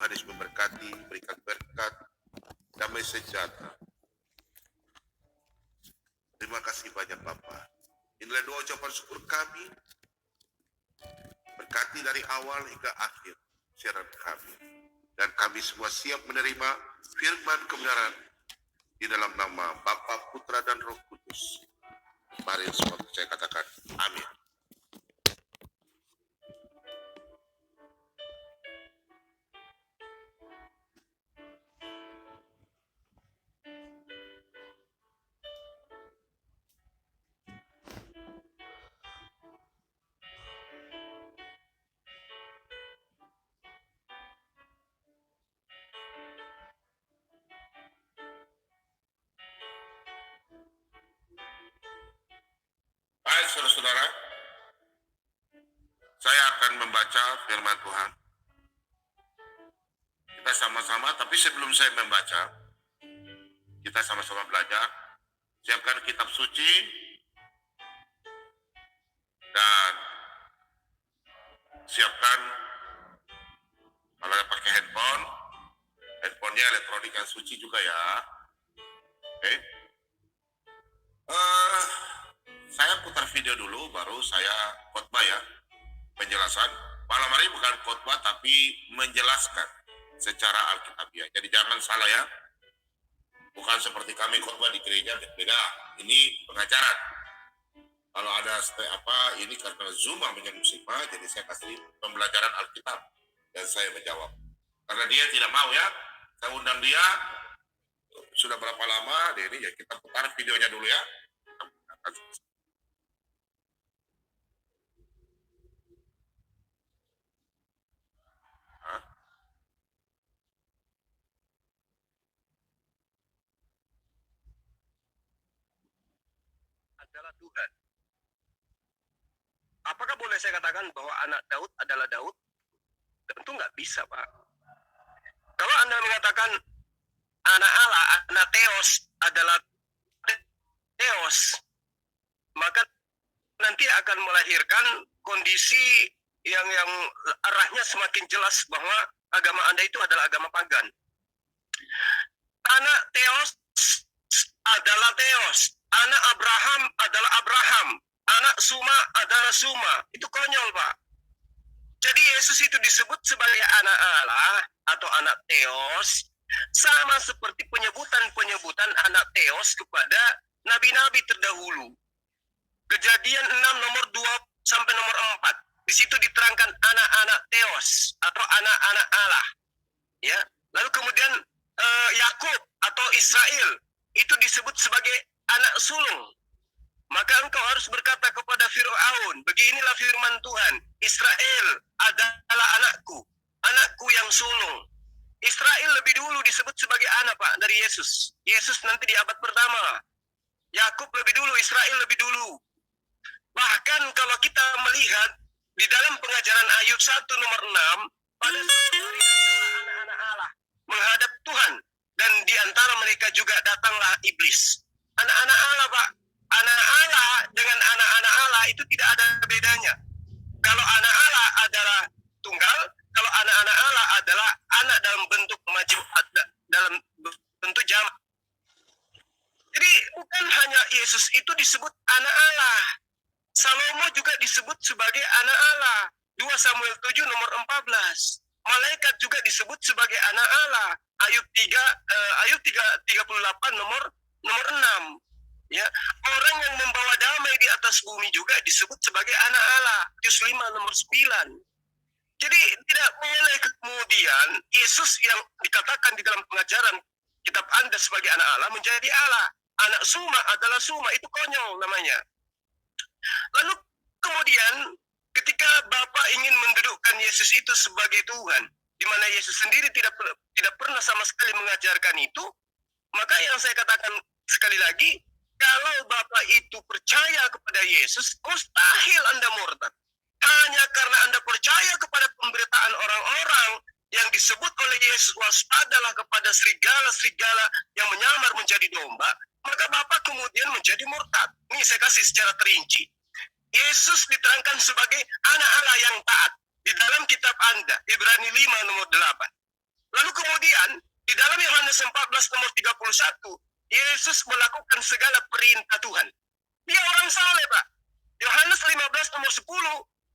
Tuhan Yesus memberkati, berikan berkat, damai sejahtera. Terima kasih banyak Bapa. Inilah doa ucapan syukur kami. Berkati dari awal hingga akhir siaran kami. Dan kami semua siap menerima firman kebenaran di dalam nama Bapa, Putra, dan Roh Kudus. Mari semua saya katakan amin. Baik saudara-saudara, saya akan membaca firman Tuhan. Kita sama-sama, tapi sebelum saya membaca, kita sama-sama belajar. Siapkan kitab suci dan siapkan kalau ada pakai handphonenya elektronik yang suci juga ya. Oke. Saya putar video dulu, baru saya khotbah ya, penjelasan. Malam hari bukan khotbah, tapi menjelaskan secara alkitabiah. Jadi jangan salah ya, bukan seperti kami khotbah di gereja, beda. Ini pengajaran. Kalau ada ini karena Zoom menyambung sigma, jadi saya kasih pembelajaran Alkitab dan saya menjawab. Karena dia tidak mau ya, saya undang dia. Sudah berapa lama? Ini ya kita putar videonya dulu ya. Adalah Tuhan. Apakah boleh saya katakan bahwa anak Daud adalah Daud? Tentu nggak bisa, Pak. Kalau Anda mengatakan anak Allah, anak Theos adalah Theos, maka nanti akan melahirkan kondisi yang arahnya semakin jelas bahwa agama Anda itu adalah agama pagan. Anak Theos adalah Theos, anak Abraham adalah Abraham, anak Suma adalah Suma. Itu konyol, Pak. Jadi Yesus itu disebut sebagai anak Allah atau anak Theos, sama seperti penyebutan anak Theos kepada nabi-nabi terdahulu. Kejadian 6 nomor 2 sampai nomor 4. Di situ diterangkan anak-anak Theos atau anak-anak Allah. Ya. Lalu kemudian Yakub atau Israel itu disebut sebagai anak sulung. Maka engkau harus berkata kepada Fir'aun, beginilah firman Tuhan, Israel adalah anakku, anakku yang sulung. Israel lebih dulu disebut sebagai anak, Pak, dari Yesus. Yesus nanti di abad pertama. Yakub lebih dulu, Israel lebih dulu. Bahkan kalau kita melihat di dalam pengajaran Ayub 1 nomor 6, pada saat hari anak-anak Allah menghadap Tuhan, dan di antara mereka juga datanglah iblis. Anak-anak Allah, Pak. Anak Allah dengan anak-anak Allah itu tidak ada bedanya. Kalau anak Allah adalah tunggal, kalau anak-anak Allah adalah anak dalam bentuk majmu'at, dalam bentuk jamak. Jadi bukan hanya Yesus itu disebut anak Allah. Salomo juga disebut sebagai anak Allah. 2 Samuel 7 nomor 14. Malaikat juga disebut sebagai anak Allah. Ayub 38 nomor 6. Ya, orang yang membawa damai di atas bumi juga disebut sebagai anak Allah. Matius 5 nomor 9. Jadi tidak boleh kemudian Yesus yang dikatakan di dalam pengajaran kitab Anda sebagai anak Allah menjadi Allah. Anak Suma adalah Suma, itu konyol namanya. Lalu kemudian ketika Bapa ingin mendudukkan Yesus itu sebagai Tuhan, di mana Yesus sendiri tidak pernah sama sekali mengajarkan itu, maka yang saya katakan sekali lagi, kalau Bapak itu percaya kepada Yesus, mustahil Anda murtad. Hanya karena Anda percaya kepada pemberitaan orang-orang yang disebut oleh Yesus, waspadalah kepada serigala-serigala yang menyamar menjadi domba, maka Bapak kemudian menjadi murtad. Ini saya kasih secara terinci. Yesus diterangkan sebagai anak Allah yang taat. Di dalam kitab Anda, Ibrani 5 nomor 8. Di dalam Yohanes 14 nomor 31, Yesus melakukan segala perintah Tuhan. Dia orang saleh, Pak. Yohanes 15 nomor 10,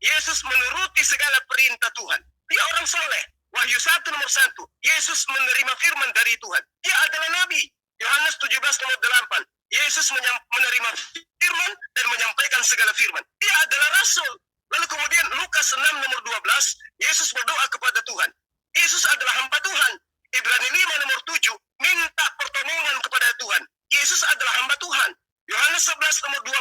Yesus menuruti segala perintah Tuhan. Dia orang soleh. Wahyu 1 nomor 1, Yesus menerima firman dari Tuhan. Dia adalah nabi. Yohanes 17 nomor 8, Yesus menerima firman dan menyampaikan segala firman. Dia adalah rasul. Lalu kemudian Lukas 6 nomor 12, Yesus berdoa kepada Tuhan. Yesus adalah hamba Tuhan. Ibrani 5 nomor 7, minta pertolongan kepada Tuhan. Yesus adalah hamba Tuhan. Yohanes 11 nomor 12,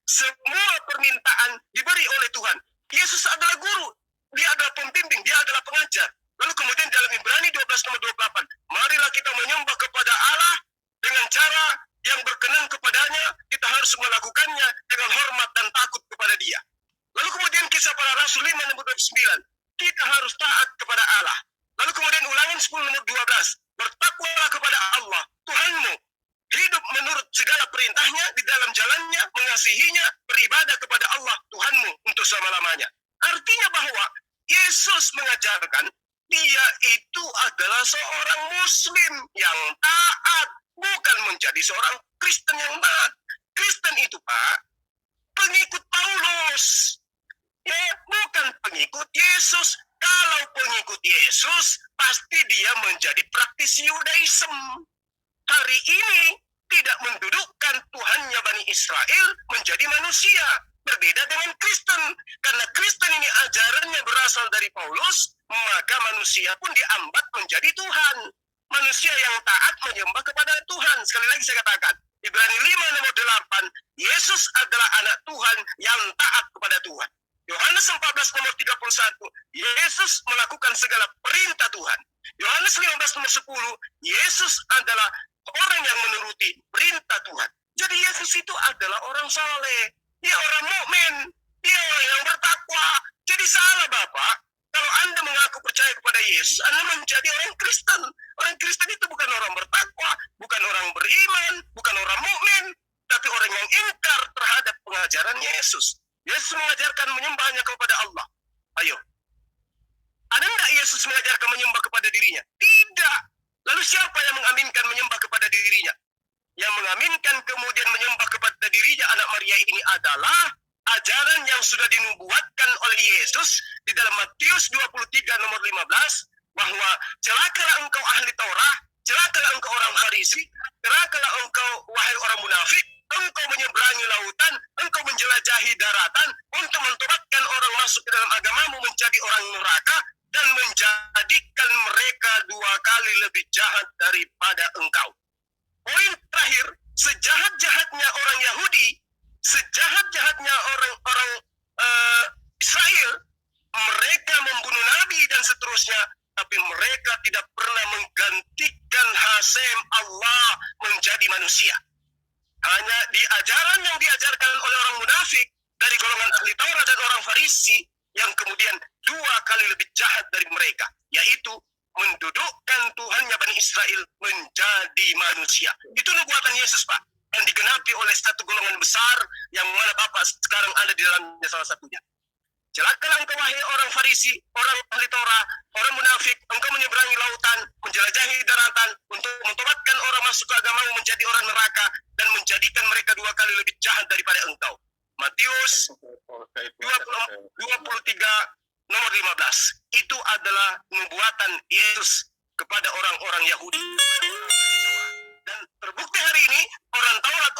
semua permintaan diberi oleh Tuhan. Yesus adalah guru. Dia adalah pembimbing, dia adalah pengajar. Lalu kemudian dalam Ibrani 12 nomor 28, marilah kita menyembah kepada Allah dengan cara yang berkenan kepadanya, kita harus melakukannya dengan hormat dan takut kepada dia. Lalu kemudian kisah para rasul 5 nomor 29, kita harus taat kepada Allah. Lalu kemudian ulangan 10 nomor 12, bertakwalah kepada Allah, Tuhanmu, hidup menurut segala perintahnya, di dalam jalannya, mengasihinya, beribadah kepada Allah, Tuhanmu, untuk selama-lamanya. Artinya bahwa Yesus mengajarkan dia itu adalah seorang Muslim yang taat, bukan menjadi seorang Kristen yang taat. Kristen itu, Pak, pengikut Paulus, ya, bukan pengikut Yesus. Kalau pengikut Yesus, pasti dia menjadi praktisi Yudaism. Hari ini tidak mendudukkan Tuhannya Bani Israel menjadi manusia. Berbeda dengan Kristen. Karena Kristen ini ajarannya berasal dari Paulus, maka manusia pun diambat menjadi Tuhan. Manusia yang taat menyembah kepada Tuhan. Sekali lagi saya katakan, Ibrani 5 nomor 8, Yesus adalah anak Tuhan yang taat kepada Tuhan. Yohanes 14 nomor 31, Yesus melakukan segala perintah Tuhan. Yohanes 15 nomor 10, Yesus adalah orang yang menuruti perintah Tuhan. Jadi Yesus itu adalah orang saleh. Dia orang mukmin, dia orang yang bertakwa. Jadi salah Bapak, kalau Anda mengaku percaya kepada Yesus, Anda menjadi orang Kristen. Orang Kristen itu bukan orang bertakwa, bukan orang beriman, bukan orang mukmin, tapi orang yang ingkar terhadap pengajaran Yesus. Yesus mengajarkan menyembahnya kepada Allah. Ayo, ada enggak Yesus mengajarkan menyembah kepada dirinya? Tidak. Lalu siapa yang mengaminkan menyembah kepada dirinya? Yang mengaminkan kemudian menyembah kepada dirinya anak Maria ini adalah ajaran yang sudah dinubuatkan oleh Yesus di dalam Matius 23 nomor 15, bahwa celakalah engkau ahli Taurat, celakalah engkau orang Farisi, celakalah engkau wahai orang munafik, engkau menyeberangi lautan, engkau menjelajahi daratan untuk mentobatkan orang masuk ke dalam agamamu menjadi orang neraka dan menjadikan mereka 2 kali lebih jahat daripada engkau. Poin terakhir, sejahat-jahatnya orang Yahudi, sejahat-jahatnya orang-orang Israel, mereka membunuh nabi dan seterusnya, tapi mereka tidak pernah menggantikan Hasem Allah menjadi manusia. Hanya di ajaran yang diajarkan oleh orang munafik dari golongan ahli Taurat dan orang Farisi yang kemudian 2 kali lebih jahat dari mereka, yaitu mendudukkan Tuhannya Bani Israel menjadi manusia. Itu nubuatan Yesus, Pak, yang digenapi oleh satu golongan besar yang mana Bapak sekarang ada di dalamnya salah satunya. Celakalah engkau wahai orang Farisi, orang ahli Taurat, orang munafik, engkau menyeberangi lautan, menjelajahi daratan untuk mentobatkan orang masuk ke agamamu menjadi orang neraka dan menjadikan mereka 2 kali lebih jahat daripada engkau. Matius 23 nomor 15. Itu adalah nubuatan Yesus kepada orang-orang Yahudi. Dan terbukti hari ini orang Taurat,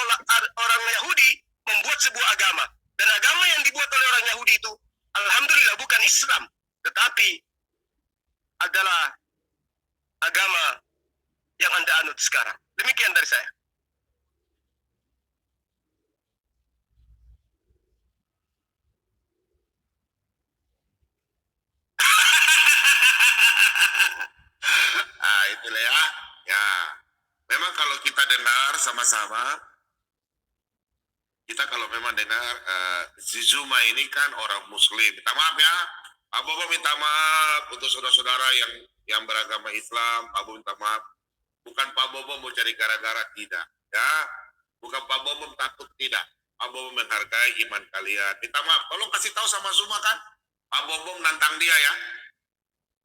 orang Yahudi membuat sebuah agama. Dan agama yang dibuat oleh orang Yahudi itu, alhamdulillah bukan Islam, tetapi adalah agama yang Anda anut sekarang. Demikian dari saya. Itulah ya. Ya, memang kalau kita dengar sama-sama, kita kalau memang dengar Zizuma ini kan orang Muslim. Minta maaf ya, Pak Bobo minta maaf untuk saudara-saudara yang beragama Islam. Pak Bobo minta maaf. Bukan Pak Bobo mau cari gara-gara, tidak. Ya, bukan Pak Bobo takut, tidak. Pak Bobo menghargai iman kalian. Minta maaf. Tolong kasih tahu sama Zuma kan, Pak Bobo menantang dia ya,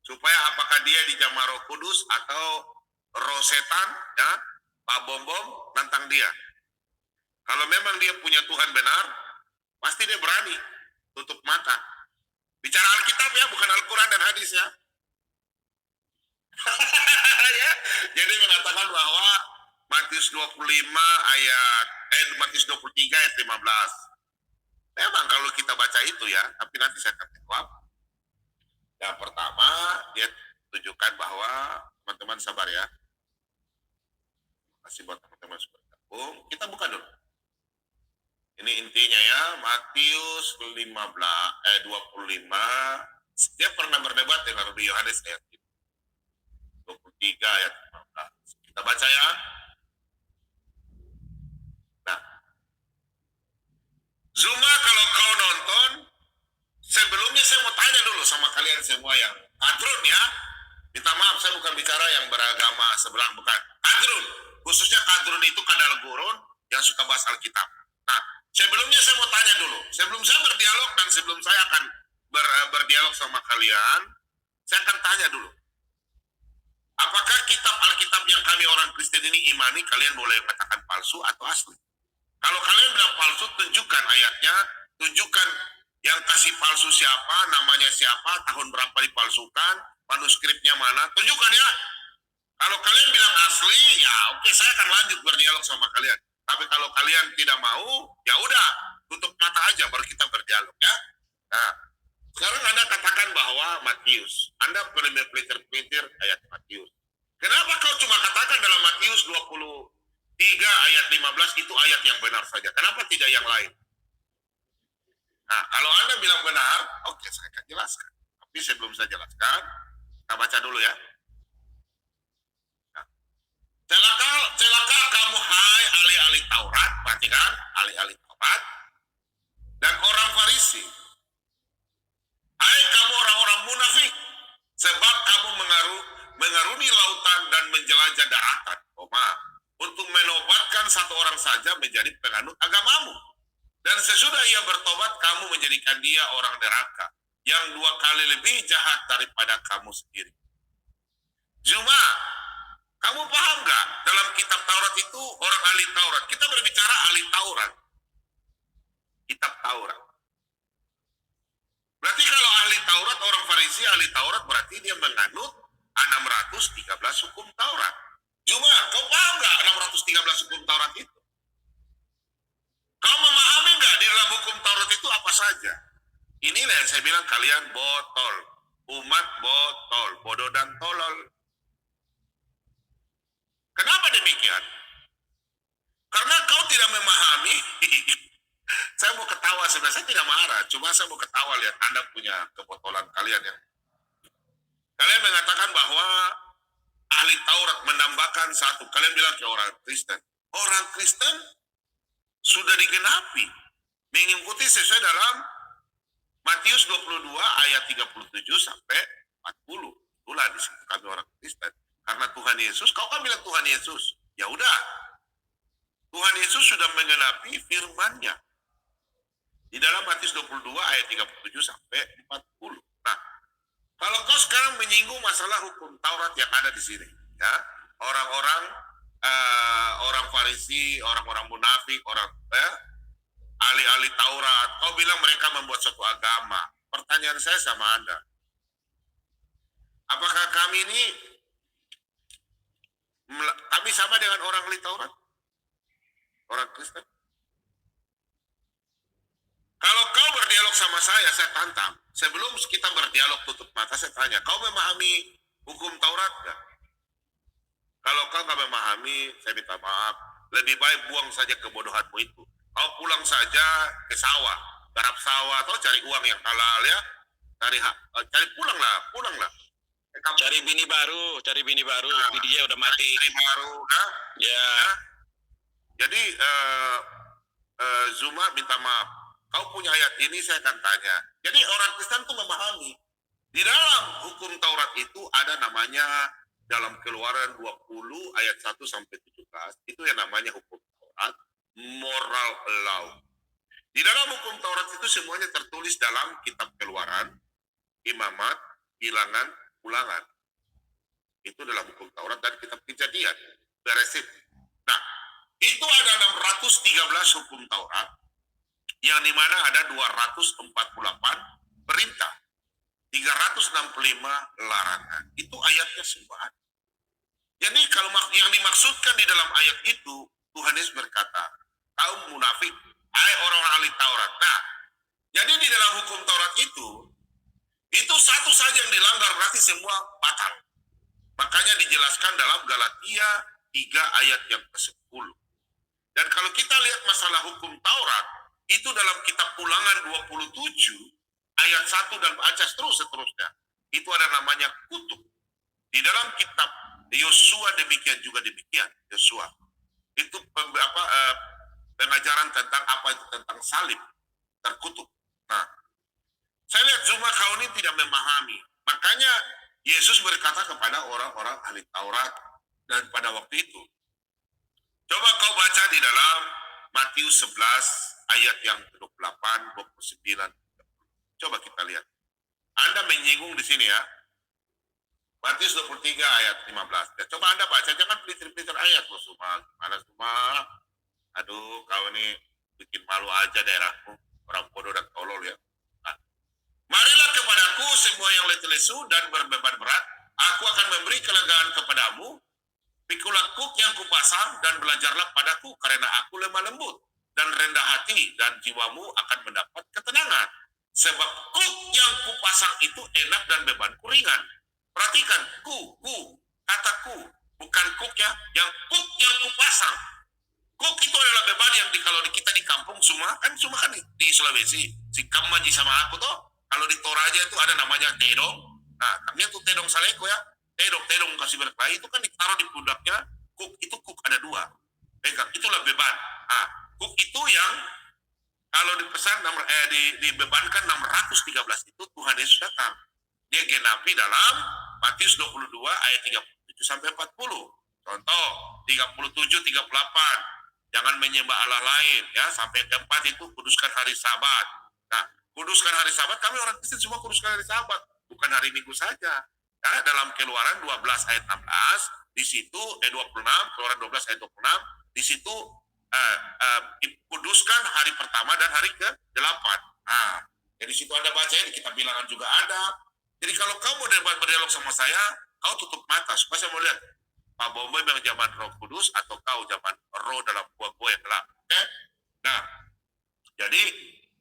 supaya apakah dia di Jamaah Roh Kudus atau roh setan, ya, Pak Bom Bom nantang dia. Kalau memang dia punya Tuhan benar, pasti dia berani tutup mata. Bicara Alkitab ya, bukan Al-Quran dan hadis ya. Ya, jadi mengatakan bahwa Matius 25 Matius 23 ayat 15. Memang kalau kita baca itu ya, tapi nanti saya akan jawab. Yang pertama, dia tunjukkan bahwa teman-teman sabar ya. Masih buat teman-teman sudah bergabung. Kita buka dulu. Ini intinya ya, Matius 25, 25. Dia pernah berdebat dengan Nabi Yohanes ayat 23 ayat 15. Kita baca ya. Nah, Zuma kalau kau nonton, sebelumnya saya mau tanya dulu sama kalian semua yang kadrun ya. Minta maaf, saya bukan bicara yang beragama sebelah, bukan. Kadrun, khususnya kadrun itu kadal gurun yang suka bahas Alkitab. Nah, sebelumnya saya mau tanya dulu. Sebelum saya berdialog dan sebelum saya akan berdialog sama kalian, saya akan tanya dulu. Apakah kitab Alkitab yang kami orang Kristen ini imani, kalian boleh katakan palsu atau asli? Kalau kalian bilang palsu, tunjukkan ayatnya, tunjukkan yang kasih palsu siapa, namanya siapa, tahun berapa dipalsukan, manuskripnya mana, tunjukkan ya. Kalau kalian bilang asli, ya oke, saya akan lanjut berdialog sama kalian. Tapi kalau kalian tidak mau, ya udah, tutup mata aja, baru kita berdialog ya. Nah, sekarang Anda katakan bahwa Matius, Anda pelintir ayat Matius. Kenapa kau cuma katakan dalam Matius 23 ayat 15 itu ayat yang benar saja? Kenapa tidak yang lain? Nah, kalau Anda bilang benar, oke, saya akan jelaskan. Tapi sebelum saya jelaskan, kita baca dulu ya. Nah, celaka kamu hai ahli-ahli Taurat, perhatikan, ahli-ahli Taurat, dan orang Farisi. Hai kamu orang-orang munafik, sebab kamu mengarungi lautan dan menjelajah daratan, untuk menobatkan satu orang saja menjadi penganut agamamu. Dan sesudah ia bertobat, kamu menjadikan dia orang neraka, yang 2 kali lebih jahat daripada kamu sendiri. Zuma, kamu paham gak? Dalam kitab Taurat itu orang ahli Taurat. Kita berbicara ahli Taurat. Kitab Taurat. Berarti kalau ahli Taurat, orang Farisi ahli Taurat, berarti dia menganut 613 hukum Taurat. Cuma, kau paham nggak 613 hukum Taurat itu? Kau memahami nggak di dalam hukum Taurat itu apa saja? Inilah yang saya bilang kalian botol. Umat botol, bodoh dan tolol. Kenapa demikian? Karena kau tidak memahami. Saya mau ketawa sebenarnya, saya tidak marah. Cuma saya mau ketawa lihat Anda punya kebotolan kalian ya. Kalian mengatakan bahwa ahli Taurat menambahkan satu. Kalian bilang ke orang Kristen. Orang Kristen sudah digenapi. Mengikuti sesuai dalam Matius 22 ayat 37 sampai 40. Itulah di situ kami orang Kristen. Karena Tuhan Yesus, kau kan bilang Tuhan Yesus. Ya udah. Tuhan Yesus sudah menggenapi firman-Nya. Di dalam Matius 22 ayat 37 sampai 40. Nah, kalau kau sekarang menyinggung masalah hukum Taurat yang ada di sini, ya, orang-orang orang Farisi, orang-orang munafik, ahli-ahli Taurat, kau bilang mereka membuat suatu agama. Pertanyaan saya sama Anda, apakah kami ini sama dengan orang ahli Taurat, orang Kristen? Kalau kau berdialog sama saya tantang. Sebelum kita berdialog tutup mata, saya tanya, kau memahami hukum Taurat gak? Kalau kau nggak memahami, saya minta maaf. Lebih baik buang saja kebodohanmu itu. Kau pulang saja ke sawah, garap sawah, atau cari uang yang halal ya. Cari pulanglah. Cari bini baru. Nah, bininya udah mati. Cari baru, nah. Ya. Nah. Jadi Zuma minta maaf. Kau punya ayat ini, saya akan tanya. Jadi orang Kristen itu memahami. Di dalam hukum Taurat itu ada namanya dalam Keluaran 20 ayat 1 sampai 17. Itu yang namanya hukum Taurat, moral law. Di dalam hukum Taurat itu semuanya tertulis dalam kitab Keluaran, Imamat, Bilangan, Ulangan. Itu dalam hukum Taurat dan kitab Kejadian, Bereshit. Nah, itu ada 613 hukum Taurat, yang dimana ada 248 perintah, 365 larangan. Itu ayatnya semua. Jadi kalau yang dimaksudkan di dalam ayat itu, Tuhan Yesus berkata, kaum munafik, hai orang ahli Taurat. Nah, jadi di dalam hukum Taurat itu satu saja yang dilanggar, berarti semua batal. Makanya dijelaskan dalam Galatia 3 ayat yang ke-10. Dan kalau kita lihat masalah hukum Taurat, itu dalam kitab Ulangan 27, ayat 1 dan baca seterusnya. Itu ada namanya kutuk. Di dalam kitab Yosua demikian. Yosua. Itu pengajaran tentang apa itu, tentang salib, terkutuk. Nah, saya lihat Zuma kau ini tidak memahami. Makanya Yesus berkata kepada orang-orang ahli Taurat dan pada waktu itu. Coba kau baca di dalam Matius 11 ayat yang 28, 29. Coba kita lihat. Anda menyinggung di sini ya. Matius 23 ayat 15. Ya, coba Anda baca, jangan pelintir-pelintir ayat loh Zuma. Gimana Zuma? Aduh, kau ini bikin malu aja daerahmu. Orang bodoh dan tolol ya. Marilah kepadaku semua yang letih lesu dan berbeban berat, aku akan memberi kelegaan kepadamu. Pikulah kuk yang kupasang dan belajarlah padaku, karena aku lemah lembut dan rendah hati, dan jiwamu akan mendapat ketenangan. Sebab kuk yang kupasang itu enak dan bebanku ringan. Perhatikan, kata ku, bukan kuk ya, yang kuk yang kupasang. Kuk itu adalah beban yang kalau kita di kampung semua kan di Sulawesi, si Kamaji sama aku toh. Kalau di Toraja itu ada namanya tedong. Nah, kami itu tedong saleko ya. Tedong kasih berkelahi itu kan ditaruh di pundaknya. Kuk itu ada 2. Pegang, itulah beban. Nah, kuk itu yang kalau dipesan dibebankan 613 itu Tuhan Yesus datang. Dia genapi dalam Matius 22 ayat 37 sampai 40. Contoh 37 38. Jangan menyembah Allah lain ya. Sampai keempat itu kuduskan hari Sabat. Nah, kuduskan hari Sabat, kami orang Kristen semua kuduskan hari Sabat, bukan hari Minggu saja. Ya, dalam Keluaran 12 ayat 16, di situ 26, Keluaran 12 ayat 26, di situ kuduskan hari pertama dan hari ke-8. Nah, jadi situ Anda baca, di kitab Bilangan juga ada. Jadi kalau kamu mau berdialog sama saya, kau tutup mata supaya saya mau lihat Pak Bomboy yang zaman Roh Kudus atau kau zaman roh dalam buah-buah yang gelap. Okay? Nah, jadi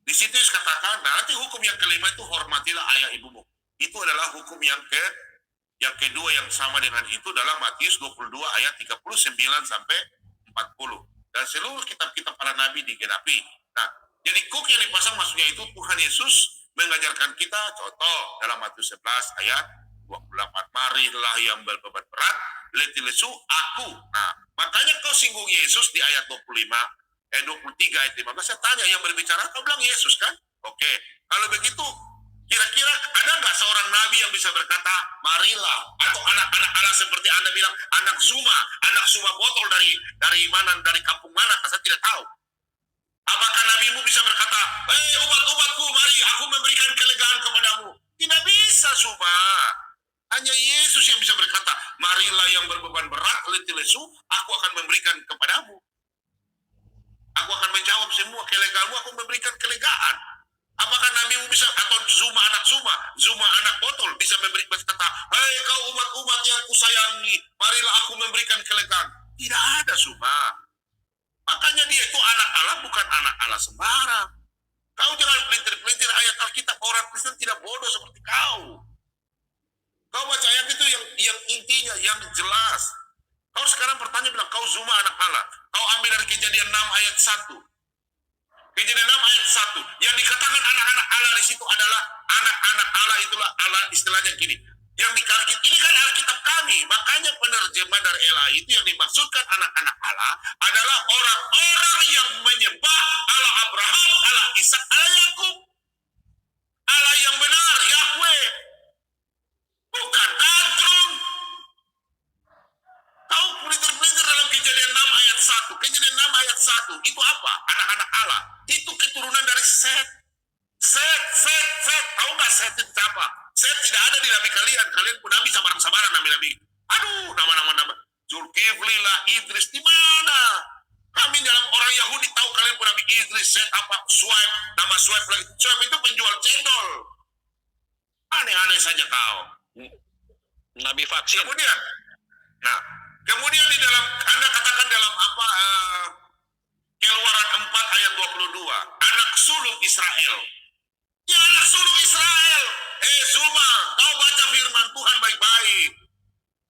di situ dikatakan, nah nanti hukum yang kelima itu hormatilah ayah ibumu. Itu adalah hukum yang kedua yang sama dengan itu dalam Matius 22 ayat 39 sampai 40. Dan seluruh kitab-kitab para nabi digenapi. Nah, jadi kuk yang dipasang maksudnya itu Tuhan Yesus mengajarkan kita, contoh dalam Matius 11 ayat 28. Marilah yang berbeban berat, letih lesu, aku. Nah, makanya kau singgung Yesus di ayat 23 ayat 15, saya tanya yang berbicara, kau bilang Yesus kan? Oke, kalau begitu, kira-kira ada nggak seorang nabi yang bisa berkata, marilah, atau anak-anak Allah seperti Anda bilang, anak Zuma botol dari mana, dari kampung mana, saya tidak tahu. Apakah nabimu bisa berkata, umat-umatku, mari aku memberikan kelegaan kepadamu? Tidak bisa, Zuma. Hanya Yesus yang bisa berkata, marilah yang berbeban berat, letih lesu, aku akan memberikan kepadamu. Aku akan menjawab semua kelegaanmu, aku memberikan kelegaan. Apakah nabimu bisa, atau Zuma anak botol bisa berkata, hai kau umat-umat yang kusayangi, marilah aku memberikan kelegaan? Tidak ada, Zuma. Makanya dia itu anak Allah, bukan anak Allah sembarang. Kau jangan pelintir-pelintir ayat Alkitab, orang Kristen tidak bodoh seperti kau. Kau baca ayat itu yang intinya, yang jelas. Kau sekarang bertanya bilang, kau Zuma anak Allah. Kau ambil dari Kejadian 6 ayat 1. Kejadian 6 ayat 1. Yang dikatakan anak-anak Allah di situ adalah anak-anak Allah, itulah Allah, istilahnya gini. Yang dikatakan, ini kan Alkitab kami. Makanya penerjemah dari LA itu yang dimaksudkan anak-anak Allah adalah orang-orang yang menyembah Allah Abraham, Allah Ishak, Allah Yakub. Allah yang benar, Yahweh. Bukan kadrun. Kau pelintir-pelintir dalam Kejadian 6 ayat 1. Kejadian 6 ayat 1. Itu apa? Anak-anak Allah. Itu keturunan dari Set. Tahu nggak Set itu apa? Set tidak ada di nabi kalian. Kalian pun nabi sabaran-sabaran nabi-nabi. Aduh, nama-nama. Zulkifli lah, Idris, di mana? Kami dalam orang Yahudi tahu kalian pernah Idris, Shuaib, nama Shuaib lagi. Shuaib itu penjual cendol. Aneh-aneh saja kau. Nabi vaksin. Kemudian di dalam, Anda katakan dalam Keluaran 4 ayat 22, anak sulung Israel. Ya, anak sulung Israel. Zuma, kau baca firman Tuhan baik-baik.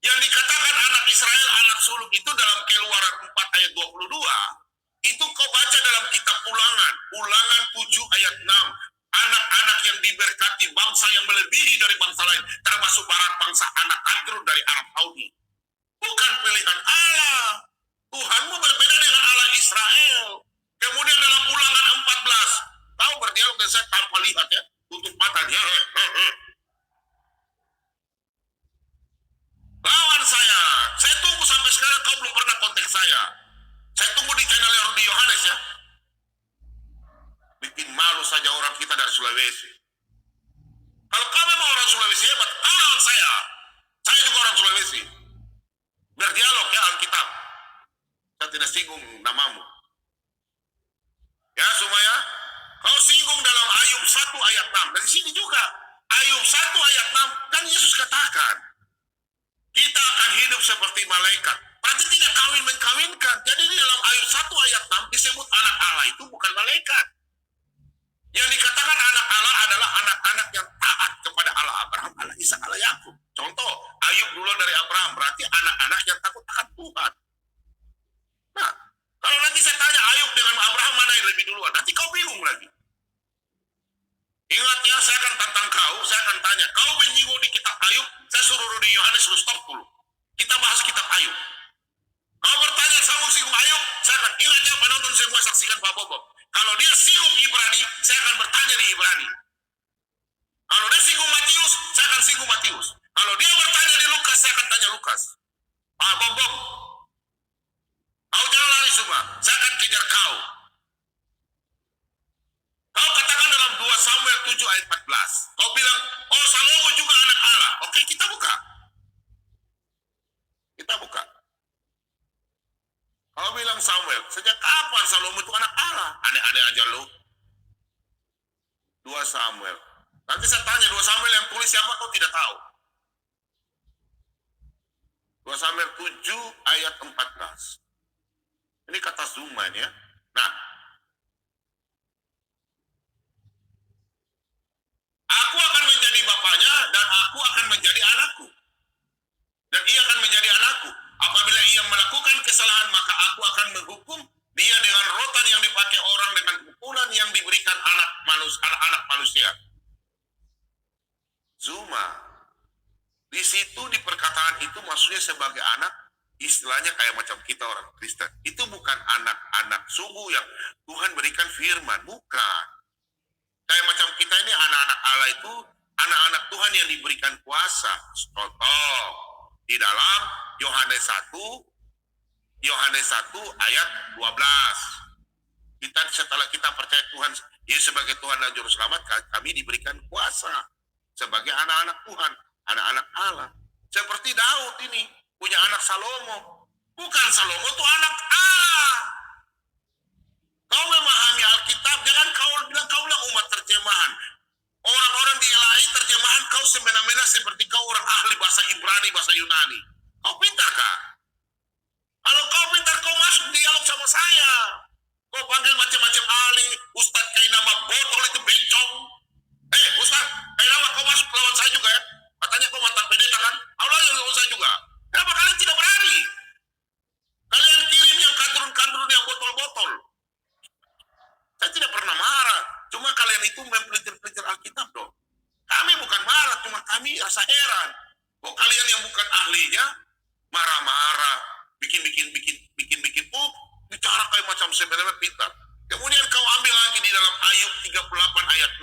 Yang dikatakan anak Israel, anak sulung itu dalam Keluaran 4 ayat 22, itu kau baca dalam kitab Ulangan 7 ayat 6. Anak-anak yang diberkati, bangsa yang melebihi dari bangsa lain, termasuk barat bangsa anak Adrun dari Arab Saudi. Bukan pilihan Allah. Tuhanmu berbeda dengan Allah Israel. Kemudian dalam Ulangan 14, kau berdialog dengan saya tanpa lihat ya, tutup matanya. Lawan saya tunggu sampai sekarang kau belum pernah kontak saya. Saya tunggu di channel Rudi Yohanes ya. Bikin malu saja orang kita dari Sulawesi. Kalau kau memang orang Sulawesi hebat, kau lawan saya. Saya juga orang Sulawesi. Berdialog ya Alkitab. Saya tidak singgung namamu. Ya Sumaya, kau singgung dalam Ayub 1 ayat 6. Dari sini juga. Ayub 1 ayat 6, kan Yesus katakan, kita akan hidup seperti malaikat. Berarti tidak kawin-mengkawinkan. Jadi di dalam Ayub 1 ayat 6 disebut anak Allah itu bukan malaikat. Yang dikatakan anak Allah adalah anak-anak yang taat kepada Allah Abraham, Allah Ishak, Allah Yakub. Contoh, Ayub dulu dari Abraham, berarti anak-anak yang takut akan Tuhan. Nah, kalau nanti saya tanya Ayub dengan Abraham mana yang lebih duluan, nanti kau bingung lagi. Ingat ya, saya akan tantang kau, saya akan tanya, kau menyinggung di kitab Ayub, saya suruh Rudi Yohanes suruh stop dulu. Kita bahas kitab Ayub. Kau bertanya singgung Ayub, saya akan ingat ya penonton semua saksikan Pak Bobo. Kalau dia singgung Ibrani, saya akan bertanya di Ibrani. Kalau dia singgung Matius, saya akan singgung Matius. Kalau dia bertanya di Lukas, saya akan tanya Lukas. Pak Bobo, kau jangan lari semua, saya akan kejar kau. Kau katakan dalam 2 Samuel 7 ayat 14. Kau bilang, oh Salomo juga anak Allah. Oke, kita buka. Kita buka. Kau bilang Samuel, sejak kapan Salomo itu anak Allah? Aneh-aneh aja lu. 2 Samuel. Nanti saya tanya 2 Samuel yang tulis siapa kau tidak tahu. 2 Samuel 7 ayat 14. Ini kata Zuma ya. Nah, aku akan menjadi bapaknya dan aku akan menjadi anakku. Dan ia akan menjadi anakku. Apabila ia melakukan kesalahan, maka aku akan menghukum dia dengan rotan yang dipakai orang, dengan pukulan yang diberikan anak manusia. Zuma. Di situ di perkataan itu maksudnya sebagai anak, istilahnya kayak macam kita orang Kristen. Itu bukan anak-anak sungguh yang Tuhan berikan firman, bukan. Kayak macam kita ini anak-anak Allah itu anak-anak Tuhan yang diberikan kuasa. Contoh di dalam Yohanes 1 ayat 12. Kita setelah kita percaya Tuhan Yesus sebagai Tuhan dan Juru Selamat, kami diberikan kuasa sebagai anak-anak Tuhan, anak-anak Allah. Seperti Daud ini punya anak Salomo. Bukan Salomo itu anak Allah. Kau memahami Alkitab, jangan kau bilang umat terjemahan. Orang-orang di lain terjemahan kau semena-mena seperti kau orang ahli bahasa Ibrani, bahasa Yunani. Kau pintar kah? Kalau kau pintar, kau masuk dialog sama saya. Kau panggil macam-macam ahli, Ustadz kayak nama botol itu bencong. Ustadz, kayak nama kau masuk lawan saya juga ya. Katanya kau mantan pendeta kan? Allah yang lawan saya juga. Kenapa kalian tidak berani? Kalian kirim yang kandrun-kandrun yang botol-botol. Saya tidak pernah marah. Cuma kalian itu mempelitir-pelitir Alkitab dong. Kami bukan marah, cuma kami rasa heran. Kok kalian yang bukan ahlinya marah-marah, bikin. Bicara kayak macam sebenarnya pintar. Kemudian kau ambil lagi di dalam Ayub 38 ayat 6.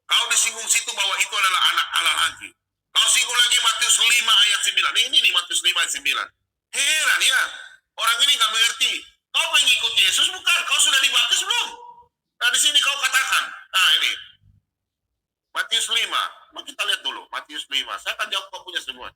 Kau disinggung situ bahwa itu adalah anak Allah lagi. Kau singgung lagi Matius 5 ayat 9. Ini nih Matius 5 ayat 9. Heran ya. Orang ini gak mengerti. Kau mengikut Yesus bukan? Kau sudah dibaptis belum? Nah di sini kau katakan. Nah ini. Matius 5. Mari kita lihat dulu. Matius 5. Saya akan jawab kau punya semua.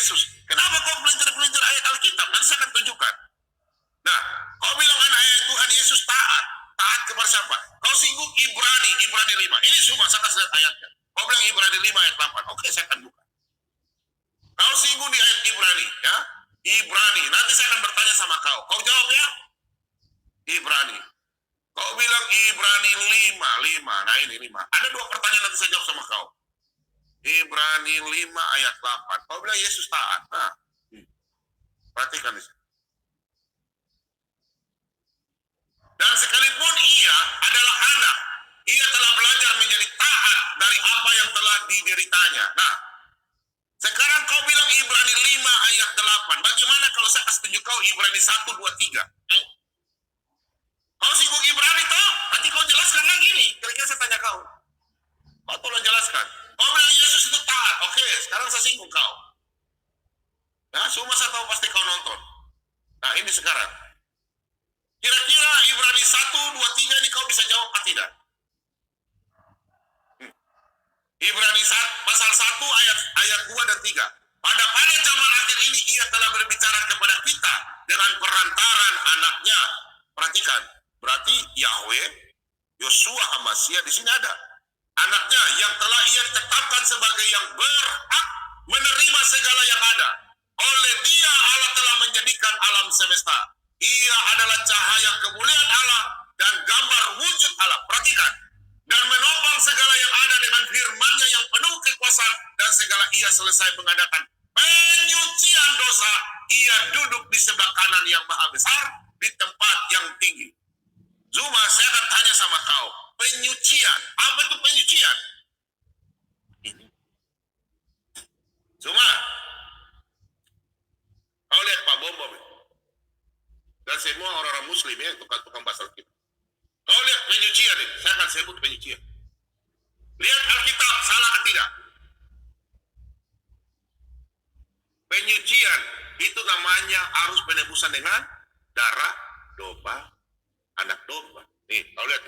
Yesus. Kenapa kau pelintir-pelintir ayat Alkitab? Nanti saya akan tunjukkan. Nah, kau bilang ayat Tuhan Yesus taat. Taat kepada siapa? Kau singgung Ibrani 5. Ini semua saya kasih lihat ayatnya. Kau bilang Ibrani 5 ayat 8. Oke, saya akan buka. Kau singgung di ayat Ibrani, ya. Ibrani. Nanti saya akan bertanya sama kau. Kau jawab ya. Ibrani. Kau bilang Ibrani 5. Nah, ini 5. Ada 2 pertanyaan nanti saya jawab sama kau. Ibrani 5 ayat 8. Kau bilang Yesus taat. Nah, perhatikan di sini. Dan sekalipun ia adalah anak, ia telah belajar menjadi taat dari apa yang telah dideritanya. Nah, sekarang kau bilang Ibrani 5 ayat 8. Bagaimana kalau saya kasih tunjuk kau Ibrani 1, 2, 3? Kau sibuk Ibrani toh? Nanti kau jelaskan lagi nih. Kira-kira saya tanya kau. Kau tolong jelaskan. Kau bilang Yesus itu taat. Oke, sekarang saya singgung kau. Nah, semua saya tahu pasti kau nonton. Nah, ini sekarang. Kira-kira Ibrani 1, 2, 3 ini kau bisa jawab atau tidak? Ibrani 1, pasal 1 ayat 2 dan 3. Pada zaman akhir ini ia telah berbicara kepada kita dengan perantaran anaknya. Perhatikan, berarti Yahweh, Yosua Hamasya di sini ada. Anaknya yang telah ia tetapkan sebagai yang berhak menerima segala yang ada. Oleh dia Allah telah menjadikan alam semesta. Ia adalah cahaya kemuliaan Allah dan gambar wujud Allah. Perhatikan. Dan menopang segala yang ada dengan firman-Nya yang penuh kekuasaan, dan segala ia selesai mengadakan penyucian dosa. Ia duduk di sebelah kanan yang maha besar di tempat yang tinggi. Zuma, saya akan tanya sama kau. Penyucian. Apa itu penyucian? Zuma, kau lihat Pak Bom dan semua orang-orang muslim ya, tukang-tukang bahasa kita. Kau lihat penyucian ini, saya akan sebut penyucian. Lihat Alkitab, salah atau tidak? Penyucian itu namanya arus penebusan dengan darah domba, anak domba. Nih, kau lihat.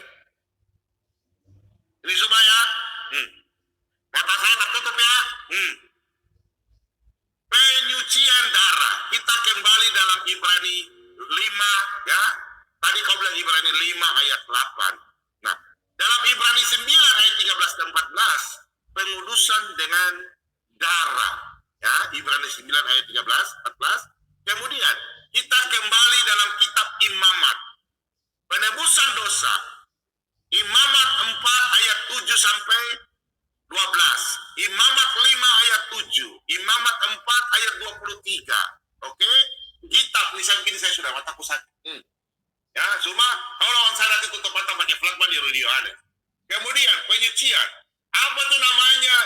Ini semua ya. Mata saya tertutup ya. Penyucian darah. Kita kembali dalam Ibrani 5 ya. Tadi kau bilang Ibrani 5 ayat 8. Nah, dalam Ibrani 9 ayat 13 dan 14, pengudusan dengan darah. Ya, Ibrani 9 ayat 13, 14. Kemudian, kita kembali dalam kitab Imamat. Penebusan dosa. Imamat 4 ayat 7 sampai 12. Imamat 5 ayat 7. Imamat 4 ayat 23. Oke? Kitab, misalnya saya sudah mataku sakit. Ya, cuma kalau lawan saya nanti tutup mata pakai flagman di radio aneh. Kemudian penyucian. Apa tuh namanya?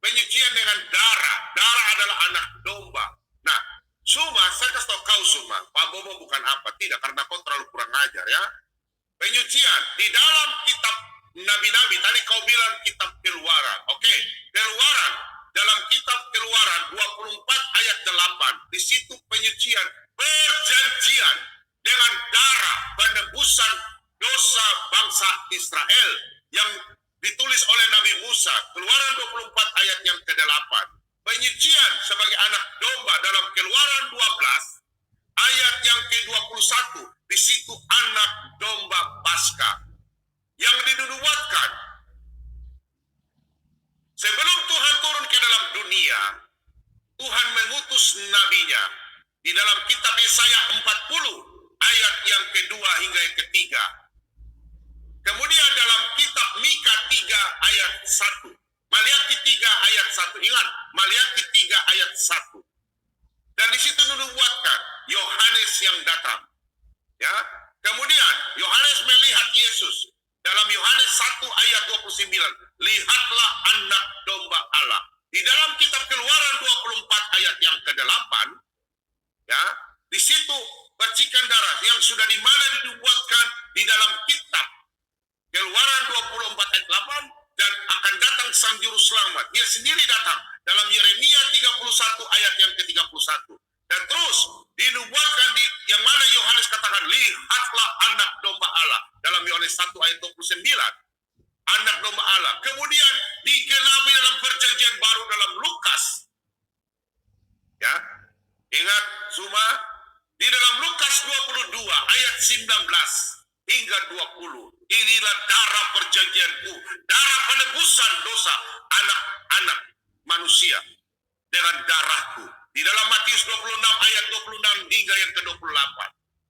Penyucian dengan darah. Darah adalah anak domba. Nah, Suma, saya kasih tahu kau Suma, Pak Bobo bukan apa, tidak, karena kau terlalu kurang ajar ya. Penyucian di dalam kitab Nabi-Nabi, tadi kau bilang kitab Keluaran. Oke, Keluaran, dalam kitab Keluaran 24 ayat 8, di situ penyucian, perjanjian dengan darah penebusan dosa bangsa Israel yang ditulis oleh Nabi Musa, Keluaran 24 ayat yang ke-8. Penyucian sebagai anak domba dalam Keluaran 12 ayat yang ke-21, di situ anak domba Paskah yang dinubuatkan sebelum Tuhan turun ke dalam dunia. Tuhan mengutus nabinya di dalam kitab Yesaya 40 ayat yang kedua hingga yang ketiga. Kemudian dalam kitab Mika 3 ayat 1, Maliaki 3 ayat 1. Ingat, Maliaki 3 ayat 1. Dan di situ dinubuatkan Yohanes yang datang. Ya. Kemudian Yohanes melihat Yesus. Dalam Yohanes 1 ayat 29, lihatlah anak domba Allah. Di dalam kitab Keluaran 24 ayat yang ke-8, ya, di situ percikan darah yang sudah dimana dinubuatkan di dalam kitab Keluaran 24 ayat 8, dan akan datang sang juru selamat. Dia sendiri datang dalam Yeremia 31 ayat yang ke-31. Dan terus dinubuatkan di yang mana Yohanes katakan, lihatlah anak domba Allah dalam Yohanes 1 ayat 29. Anak domba Allah. Kemudian digenapi dalam perjanjian baru dalam Lukas. Ingat semua, di dalam Lukas 22 ayat 19 hingga 20. Inilah darah perjanjianku, darah penebusan dosa anak-anak manusia dengan darahku. Di dalam Matius 26 ayat 26 hingga yang ke-28.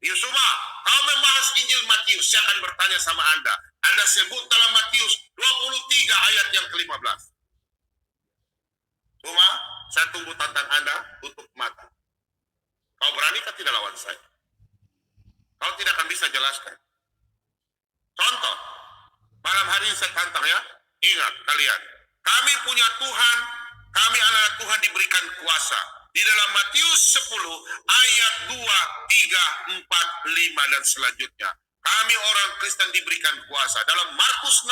Yusuma, kau membahas Injil Matius, saya akan bertanya sama Anda. Anda sebut dalam Matius 23 ayat yang ke-15. Cuma, saya tunggu tantang Anda tutup mata. Kau beranikah tidak lawan saya? Kau tidak akan bisa jelaskan. Contoh, malam hari ini saya tantang ya. Ingat kalian, kami punya Tuhan, kami anak Tuhan diberikan kuasa. Di dalam Matius 10 ayat 2, 3, 4, 5 dan selanjutnya. Kami orang Kristen diberikan kuasa. Dalam Markus 16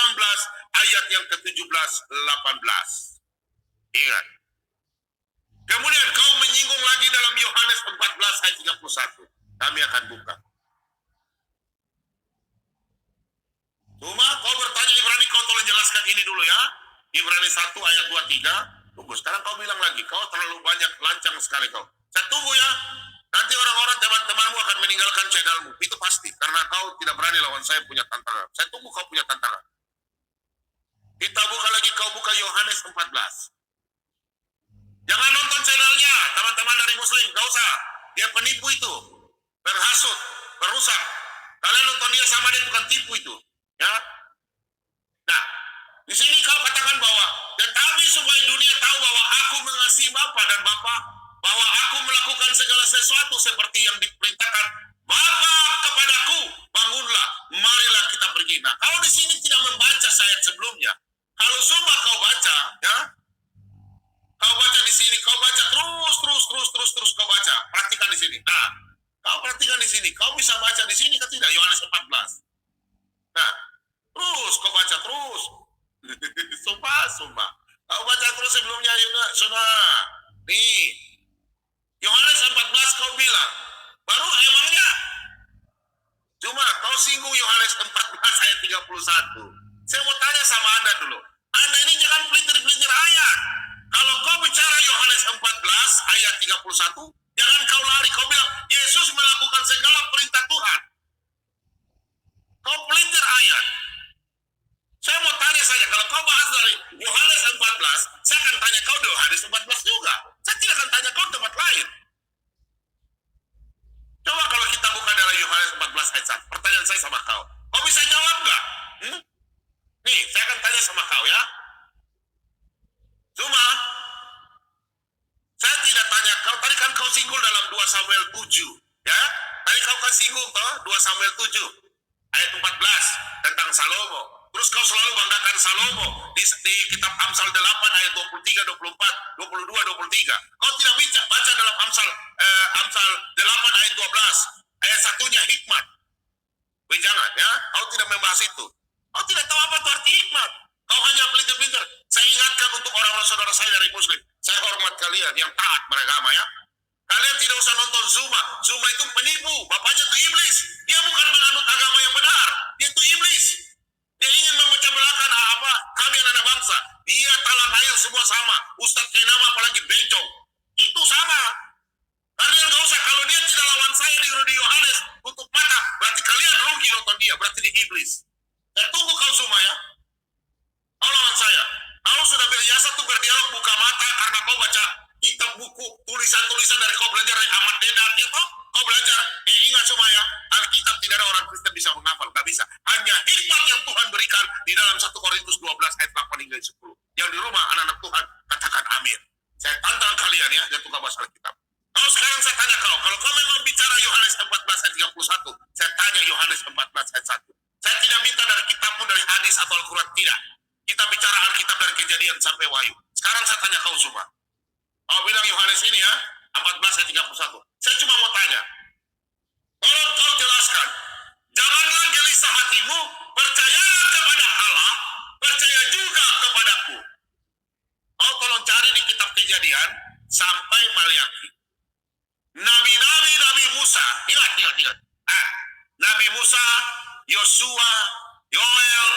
ayat yang ke-17, 18. Ingat. Kemudian kau menyinggung lagi dalam Yohanes 14 ayat 31. Kami akan buka. Cuma kau bertanya Ibrani, kau tolong jelaskan ini dulu ya. Ibrani 1 ayat 23. Tunggu, sekarang kau bilang lagi, kau terlalu banyak lancang sekali kau. Saya tunggu ya. Nanti orang-orang teman-temanmu akan meninggalkan channelmu. Itu pasti, karena kau tidak berani lawan saya punya tantangan. Saya tunggu kau punya tantangan. Kita buka lagi, kau buka Yohanes 14. Jangan nonton channelnya, teman-teman dari Muslim, gak usah. Dia penipu itu, berhasut, berusak. Kalian nonton dia sama dia bukan tipu itu, ya. Nah, di sini kau katakan bahwa, tetapi supaya dunia tahu bahwa aku mengasihi Bapa dan Bapa, bahwa aku melakukan segala sesuatu seperti yang diperintahkan Bapa kepadaku, bangunlah, marilah kita pergi. Nah, kalau di sini tidak membaca ayat sebelumnya, kalau semua kau baca, ya. Kau baca di sini, kau baca terus kau baca. Perhatikan di sini. Nah, kau perhatikan di sini. Kau bisa baca di sini kan tidak? Yohanes 14. Nah, terus kau baca terus. Sumpah. Kau baca terus sebelumnya, sudah. Nih, Yohanes 14 kau bilang. Baru emangnya. Cuma kau singgung Yohanes 14 ayat 31. Saya mau tanya sama Anda dulu. Anda ini jangan pelintir-pelintir ayat. Kalau kau bicara Yohanes 14 ayat 31, jangan kau lari. Kau bilang, Yesus melakukan segala perintah Tuhan. Kau pelintir ayat. Saya mau tanya saja, kalau kau bahas dari Yohanes 14, saya akan tanya kau di Yohanes 14 juga. Saya tidak akan tanya kau tempat lain. Coba kalau kita buka dalam Yohanes 14 ayat 1, pertanyaan saya sama kau. Kau bisa jawab nggak? Nih, saya akan tanya sama kau ya. Cuma, saya tidak tanya kau, tadi kan kau singgung dalam 2 Samuel 7, ya? Tadi kau kan singgung toh, 2 Samuel 7, ayat 14, tentang Salomo. Terus kau selalu banggakan Salomo di kitab Amsal 8 ayat 23, 24, 22, 23. Kau tidak baca dalam Amsal 8 ayat 12, ayat satunya hikmat. Jangan ya, kau tidak membahas itu. Kau tidak tahu apa itu arti hikmat. Kau hanya pelintir-pelintir. Saya ingatkan untuk orang-orang saudara saya dari Muslim. Saya hormat kalian yang taat beragama ya. Kalian tidak usah nonton Zuma. Zuma itu penipu. Bapaknya itu iblis. Dia bukan menganut agama yang benar. Dia itu iblis. Dia ingin memecah belahkan kami anak bangsa. Dia talang air semua sama. Ustadz Kenama apalagi bencong. Itu sama. Kalian gak usah. Kalau dia tidak lawan saya di Yohanes untuk mata, berarti kalian rugi nonton dia. Berarti dia iblis. Saya tunggu kau Zuma ya. Kau lawan saya. Kau sudah biasa tuh berdialog buka mata karena kau baca kitab buku, tulisan-tulisan dari kau belajar dari Ahmad Dedat ya toh? Kau belajar, ingat semua ya, Alkitab tidak ada orang Kristen bisa menghafal, gak bisa. Hanya hikmat yang Tuhan berikan di dalam 1 Korintus 12 ayat 8 hingga 10. Yang di rumah anak-anak Tuhan, katakan amin. Saya tantang kalian ya, yang tukar bahasa Alkitab. Kalau sekarang saya tanya kau, kalau kau memang bicara Yohanes 14 ayat 31, saya tanya Yohanes 14 ayat 1. Saya tidak minta dari kitabmu, dari hadis atau Al-Quran, tidak. Kita bicara Alkitab dari Kejadian sampai Wahyu. Sekarang saya tanya kau semua. Kau bilang Yohanes ini ya, 14 ayat 31. Saya cuma mau tanya. Tolong kau jelaskan. Janganlah gelisah hatimu, percayalah kepada Allah, percaya juga kepadaku. Kau tolong cari di kitab Kejadian sampai Maliaki. Nabi Musa, ingat. Nabi Musa, Yosua, Yoel,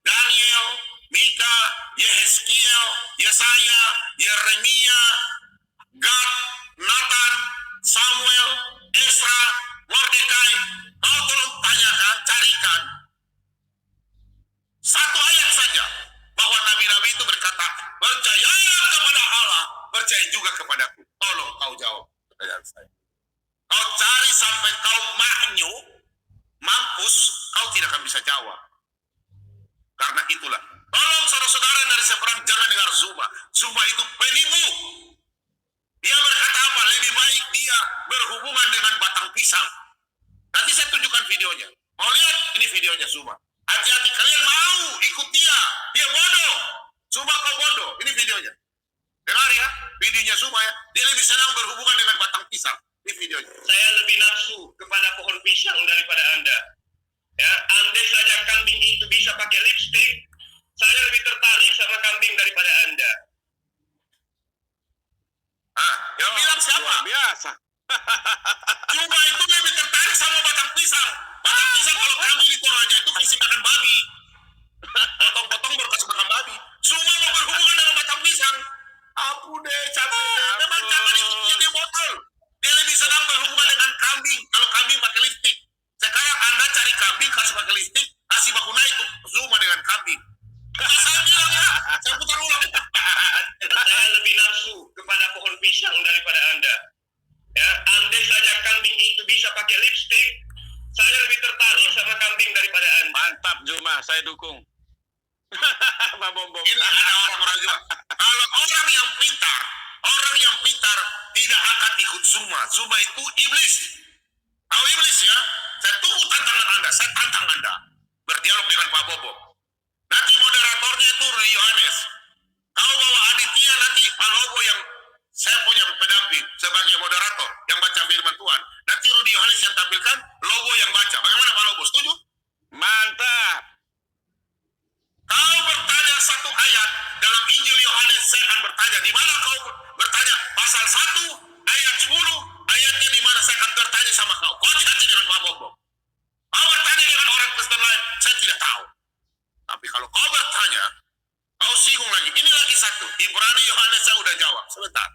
Daniel, Mika, Yehezkiel, Yesaya, Yeremia, Gad, Nathan, berhubungan dengan batang pisang. Nanti saya tunjukkan videonya. Mau lihat? Ini videonya semua. Hati-hati, kalian mau ikut dia. Dia bodoh. Semua kau bodoh. Ini videonya. Dengar ya, videonya semua ya. Dia lebih senang berhubungan dengan batang pisang. Ini videonya. Saya lebih nafsu kepada pohon pisang daripada Anda. Ya, andai saja kambing itu bisa pakai lipstick, saya lebih tertarik sama kambing daripada Anda. Ah, yang bilang siapa? Luar biasa. Cuma itu lebih tertarik sama batang pisang. Batang pisang kalau kamu di Toraja itu kasih makan babi. Potong-potong baru kasih makan babi. Semua mau berhubungan dengan batang pisang. Ampun deh, capek. Memang jangan ikutnya dia botol. Dia lebih senang berhubungan dengan kambing. Kalau kambing pakai lipstick. Sekarang Anda cari kambing, kasih pakai lipstick, kasih baku naik semua dengan kambing. Saya bilang ya, saya putar ulang. Saya lebih nafsu kepada pohon pisang daripada Anda. Ya, andai saja kambing itu bisa pakai lipstick, saya lebih tertarik sama kambing daripada Anda. Mantap Juma, saya dukung. Pak Bombom. Ini ada orang-orang juga. Kalau orang yang pintar tidak akan ikut Zuma. Zuma itu iblis. Tahu iblis ya? Saya tunggu tantangan Anda. Saya tantang Anda berdialog dengan Pak Bobo. Nanti moderatornya itu Rudi Yohanes. Kau bawa Aditya, nanti Pak Lobo yang saya punya pendamping sebagai moderator yang baca firman Tuhan. Nanti Rudi Yohanes yang tampilkan, Lobo yang baca. Bagaimana Pak Lobo? Setuju? Mantap. Kau bertanya satu ayat dalam Injil Yohanes, saya akan bertanya di mana kau bertanya pasal 1 ayat 10 ayatnya di mana saya akan bertanya sama kau. Kau hati-hati dengan Pak Bobo. Kau bertanya dengan orang Kristen lain, saya tidak tahu. Tapi kalau kau bertanya, kau singgung lagi. Ini lagi satu. Ibrani Yohanes saya udah jawab. Sebentar.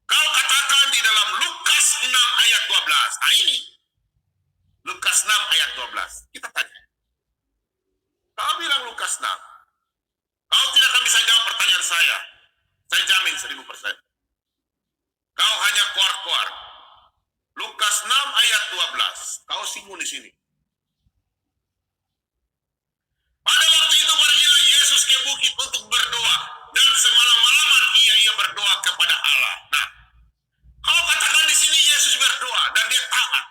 Kau katakan di dalam Lukas 6 ayat 12. Nah ini. Lukas 6 ayat 12. Kita tanya. Kau bilang Lukas 6. Kau tidak akan bisa jawab pertanyaan saya. Saya jamin 1000%. Kau hanya keluar-keluar. Lukas 6 ayat 12. Kau singgung di sini. Pada waktu itu pergilah Yesus ke bukit untuk berdoa. Dan semalam-malaman ia berdoa kepada Allah. Nah, kau katakan di sini Yesus berdoa dan dia taat.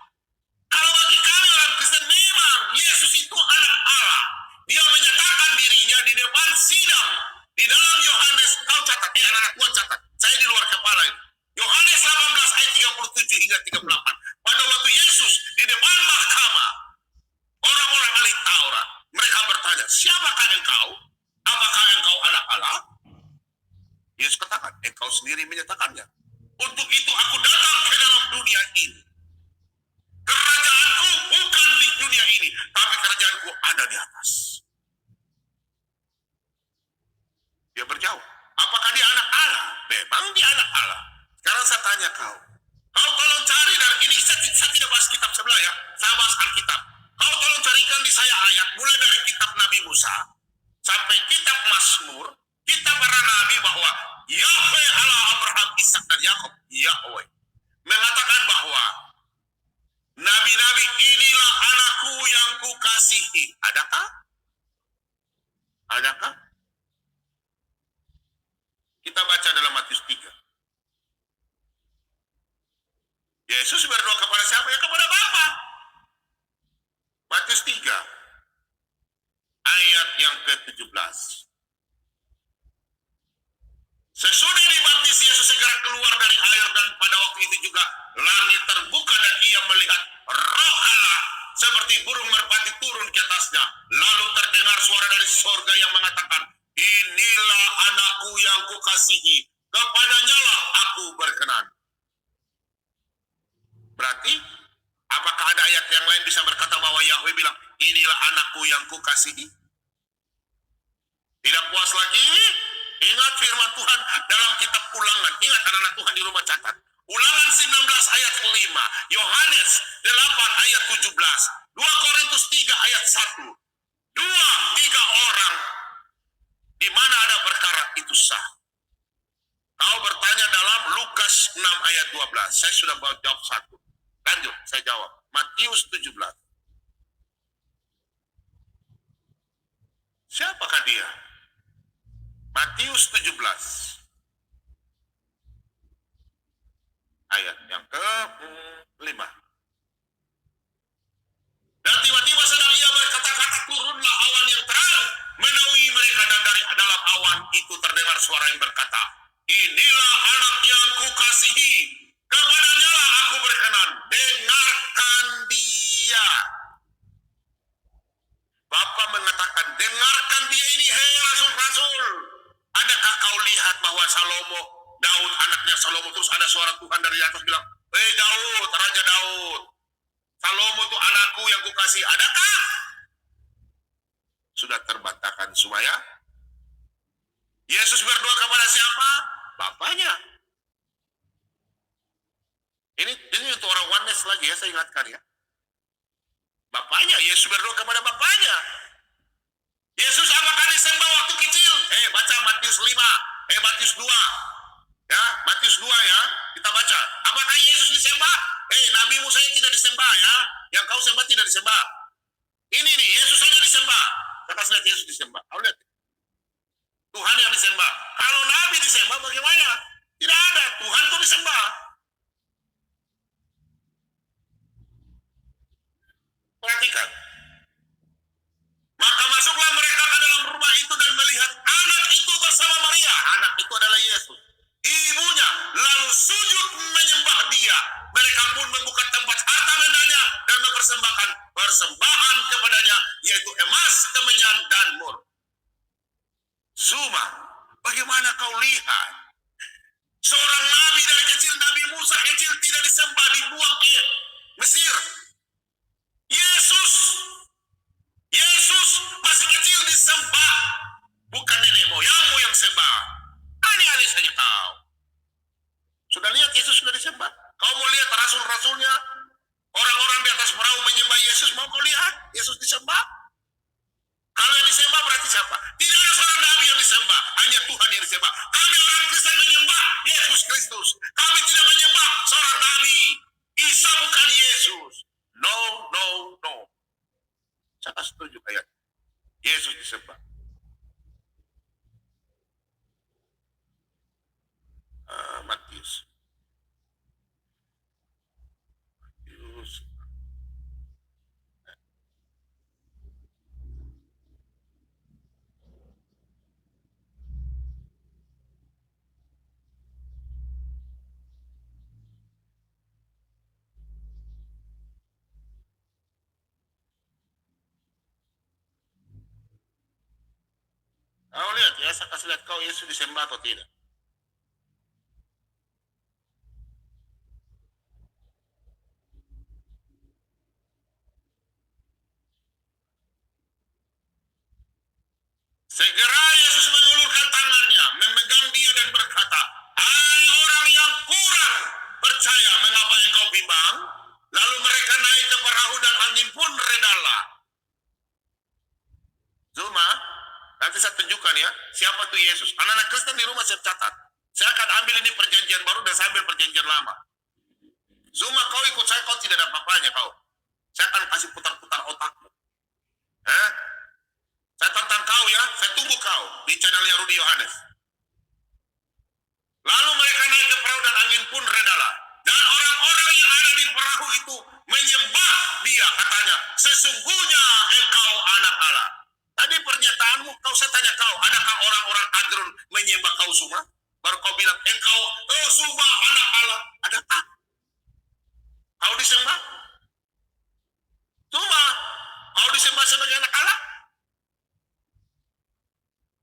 Kalau bagi kami orang Kristen memang Yesus itu anak Allah. Dia menyatakan dirinya di depan sidang. Di dalam Yohanes, kau catat, anak-anak Tuhan catat. Saya di luar kepala ini. Yohanes 18 ayat 37 hingga 38. Pada waktu Yesus di depan mahkamah, orang-orang ahli Taurat, mereka bertanya, siapakah engkau? Apakah engkau anak Allah? Yesus katakan, engkau sendiri menyatakannya. Untuk itu aku datang ke dalam dunia ini. Kerajaanku bukan di dunia ini, tapi kerajaanku ada di atas. Dia berjawab, apakah dia anak Allah? Memang dia anak Allah. Sekarang saya tanya kau. Kau tolong cari dari ini, saya tidak bahas kitab sebelah ya. Saya bahas Alkitab. Kau tolong carikan di saya ayat, mulai dari kitab Nabi Musa, sampai kitab Mazmur, kitab para nabi bahwa Yahweh Allah Abraham, Ishak dan Yakub, Yahweh, mengatakan bahwa nabi-nabi inilah anakku yang kukasihi. Adakah? Adakah? Kita baca dalam Matius 3. Yesus berdoa kepada siapa? Ya kepada Bapa. Matius 3. Ayat yang ke-17. Sesudah dibaptis Yesus segera keluar dari air dan pada waktu itu juga langit terbuka dan ia melihat Roh Allah seperti burung merpati turun ke atasnya. Lalu terdengar suara dari surga yang mengatakan, inilah anakku yang kukasihi, kepadanya lah aku berkenan. Berarti, apakah ada ayat yang lain bisa berkata bahwa Yahweh bilang, inilah anakku yang kukasihi? Tidak puas lagi? Ingat firman Tuhan dalam kitab Ulangan. Ingat anak-anak Tuhan di rumah catat. Ulangan 19 ayat 5. Yohanes 8 ayat 17. 2 Korintus 3 ayat 1. 2-3 orang di mana ada perkara itu sah. Kau bertanya dalam Lukas 6 ayat 12. Saya sudah jawab satu. Lanjut, saya jawab. Matius 17. Siapakah dia? Matius 17. Ayat yang ke 5. Dan tiba-tiba sedang ia berkata-kata, turunlah awan yang terang menaungi mereka, dan dari dalam awan itu terdengar suara yang berkata, inilah anak yang kukasihi, kepadanya lah aku berkenan, dengarkan dia. Bapa mengatakan, dengarkan dia ini, hei rasul-rasul. Adakah kau lihat bahwa Daud anaknya Salomo, terus ada suara Tuhan dari atas bilang, hei Daud, Raja Daud, Salomo itu anakku yang kukasih. Adakah? Sudah terbantahkan semuanya. Yesus berdoa kepada siapa? Bapaknya. Ini untuk orang oneness lagi ya, saya ingatkan ya. Bapaknya, Yesus berdoa kepada Bapaknya. Yesus apakah disembah waktu kecil? Baca Matius 5, Matius 2. Ya, Matius 2 ya, kita baca. Apakah Yesus disembah? Nabi Musa tidak disembah ya. Yang kau sembah tidak disembah. Ini nih, Yesus saja disembah. Kita kasih lihat Yesus disembah. Kau lihat. Tuhan yang disembah. Kalau Nabi disembah bagaimana? Tidak ada. Tuhan itu disembah. Perhatikan. Maka masuklah mereka ke dalam rumah itu dan melihat anak itu bersama Maria. Anak itu adalah Yesus. Ibunya lalu sujud menyembah dia. Mereka pun membuka tempat harta bendanya dan mempersembahkan persembahan kepadanya, yaitu emas, kemenyan, dan mur. Zuma, bagaimana kau lihat? Seorang nabi dari kecil, Nabi Musa kecil tidak disembah, dibuang ke Mesir. Yesus masih kecil disembah. Bukan nenek moyangmu yang sembah. Aneh-aneh saja kau. Sudah lihat Yesus sudah disembah. Kau mau lihat rasul-rasulnya? Orang-orang di atas perahu menyembah Yesus. Mau kau lihat Yesus disembah? Kalau yang disembah berarti siapa? Tidak ada seorang nabi yang disembah. Hanya Tuhan yang disembah. Kami orang Kristen menyembah Yesus Kristus. Kami tidak menyembah seorang nabi. Isa bukan Yesus. No. Saya setuju ayat. Yesus disembah. Matius. Kau lihat ya, saya kasih lihat kau Yesus disembah atau tidak. Segera Yesus mengulurkan tangannya, memegang dia dan berkata, hai orang yang kurang percaya, mengapa engkau bimbang? Lalu mereka naik ke perahu dan angin pun redalah. Zuma, nanti saya tunjukkan ya, siapa tuh Yesus. Anak-anak Kristen di rumah saya catat. Saya akan ambil ini perjanjian baru dan saya ambil perjanjian lama. Zuma, kau ikut saya, kau tidak ada apa-apanya kau. Saya akan kasih putar-putar otakmu. Saya tantang kau ya, saya tunggu kau di channelnya Rudy Yohanes. Lalu mereka naik ke perahu dan angin pun redalah. Dan orang-orang yang ada di perahu itu menyembah dia, katanya, sesungguhnya engkau anak Allah. Tadi pernyataanmu, saya tanya kau, adakah orang-orang Agrun menyembah kau semua? Baru kau bilang, engkau, semua anak Allah. Adakah? Kau disembah? Cuma, kau disembah sebagai anak Allah?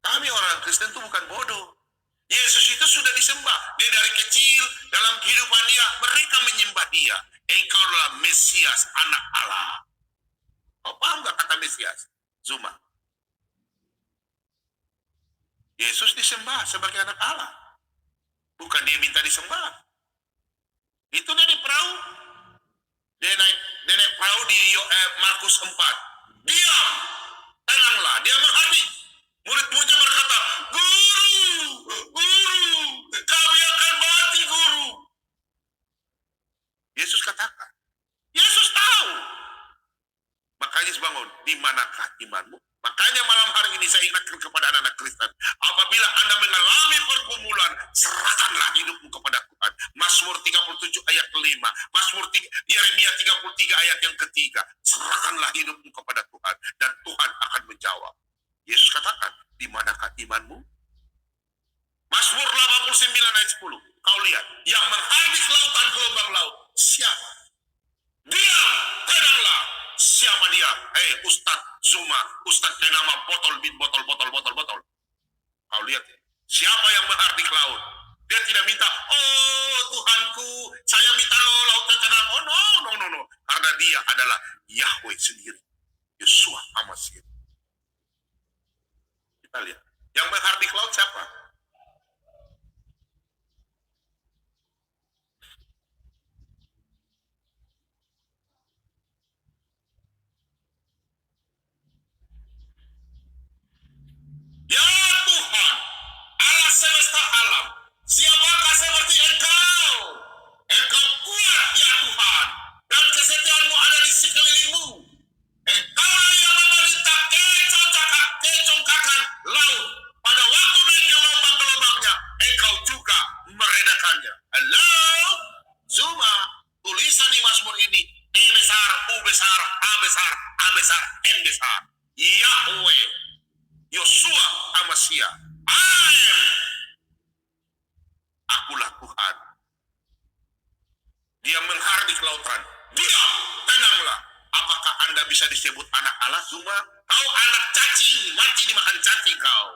Kami orang Kristen itu bukan bodoh. Yesus itu sudah disembah. Dia dari kecil, dalam kehidupan dia, mereka menyembah dia. Engkau adalah Mesias, anak Allah. Kau paham gak kata Mesias? Zuma. Yesus disembah sebagai anak Allah. Bukan dia minta disembah. Itu dia di perahu. Dia naik perahu di Markus 4. Diam, tenanglah, dia menghadap. Murid-muridnya berkata, Guru, kami akan mati, Guru. Yesus katakan, Yesus tahu. Maka Yesus bangun, di manakah imanmu? Makanya malam hari ini saya ingatkan kepada anak-anak Kristen, apabila Anda mengalami pergumulan, serahkanlah hidupmu kepada Tuhan. Mazmur 37 ayat 5, Yeremia 33 ayat yang ketiga, serahkanlah hidupmu kepada Tuhan dan Tuhan akan menjawab. Yesus katakan, di manakah imanmu? Mazmur 89 ayat 10, kau lihat, yang menghabis lautan gelombang laut, siapa? Diam, tenanglah. Siapa dia? Ustadz Zuma, Ustadz Kenama botol. Kau lihat, siapa yang menghardik laut? Dia tidak minta, oh Tuhanku, saya minta lautnya tenang. Oh no. Karena dia adalah Yahweh sendiri. Yeshua Hamashiach. Kita lihat, yang menghardik laut siapa? Ya Tuhan, Allah semesta alam, siapakah seperti Engkau? Engkau kuat ya Tuhan, dan kesetiaanmu ada di sekelilingmu. Engkaulah yang memerintah kecongkakan laut. Pada waktu naik gelombang-gelombangnya, Engkau juga meredakannya. Halo, Zuma, tulisan di Mazmur ini, E besar, U besar, A besar, A besar, N besar. Yahweh, Yeshua Hamashiach. Akulah Tuhan. Dia menghardik lautan. Diam, tenanglah. Apakah Anda bisa disebut anak Allah, Zuma? Kau anak cacing, mati dimakan cacing kau.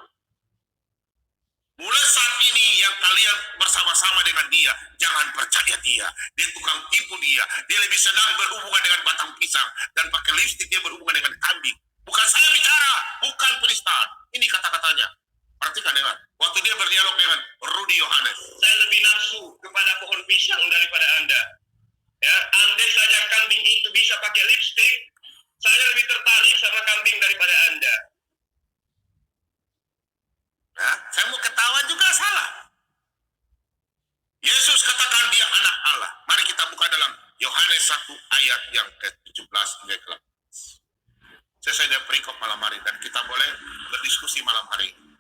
Mulai saat ini yang kalian bersama-sama dengan dia, jangan percaya dia. Dia tukang tipu dia. Dia lebih senang berhubungan dengan batang pisang dan pakai lipstik dia berhubungan dengan kambing. Bukan saya bicara, bukan penistaan. Ini kata-katanya. Perhatikan dengan, waktu dia berdialog dengan Rudy Yohanes. Saya lebih nafsu kepada pohon pisang daripada Anda. Ya, andai saja kambing itu bisa pakai lipstik, saya lebih tertarik sama kambing daripada Anda. Nah, saya mau ketawa juga salah. Yesus katakan dia anak Allah. Mari kita buka dalam Yohanes 1 ayat yang ke-17 hingga ke-18. Saya sudah perikop malam hari dan kita boleh berdiskusi malam hari ini.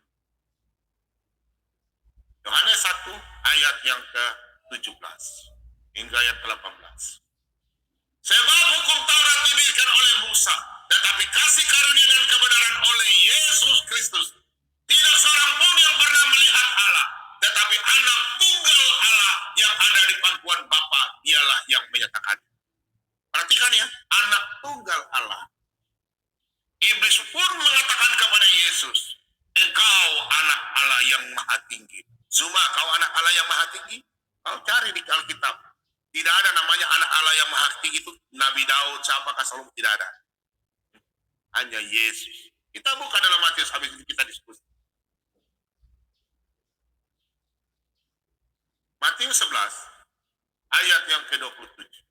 Yohanes 1 ayat yang ke-17 hingga yang ke-18. Sebab hukum Taurat diberikan oleh Musa, tetapi kasih karunia dan kebenaran oleh Yesus Kristus. Tidak seorang pun yang pernah melihat Allah, tetapi anak tunggal Allah yang ada di pangkuan Bapa, dialah yang menyatakan. Perhatikan ya, anak tunggal Allah. Iblis pun mengatakan kepada Yesus, engkau anak Allah yang maha tinggi. Zuma, kau anak Allah yang maha tinggi? Kau cari di Alkitab. Tidak ada namanya anak Allah yang maha tinggi itu. Nabi Daud, siapakah Salomo, tidak ada. Hanya Yesus. Kita buka dalam Matius, habis itu kita diskusi. Matius 11, ayat yang ke-27.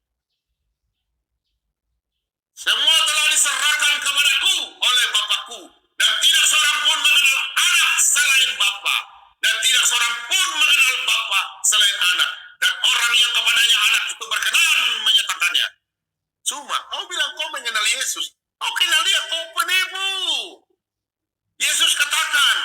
Semua telah diserahkan kepadaku oleh Bapakku, dan tidak seorang pun mengenal anak selain Bapa, dan tidak seorang pun mengenal Bapa selain anak, dan orang yang kepadanya anak itu berkenan menyatakannya. Cuma kau bilang kau mengenal Yesus, kau kenal dia, kau penipu. Yesus katakan,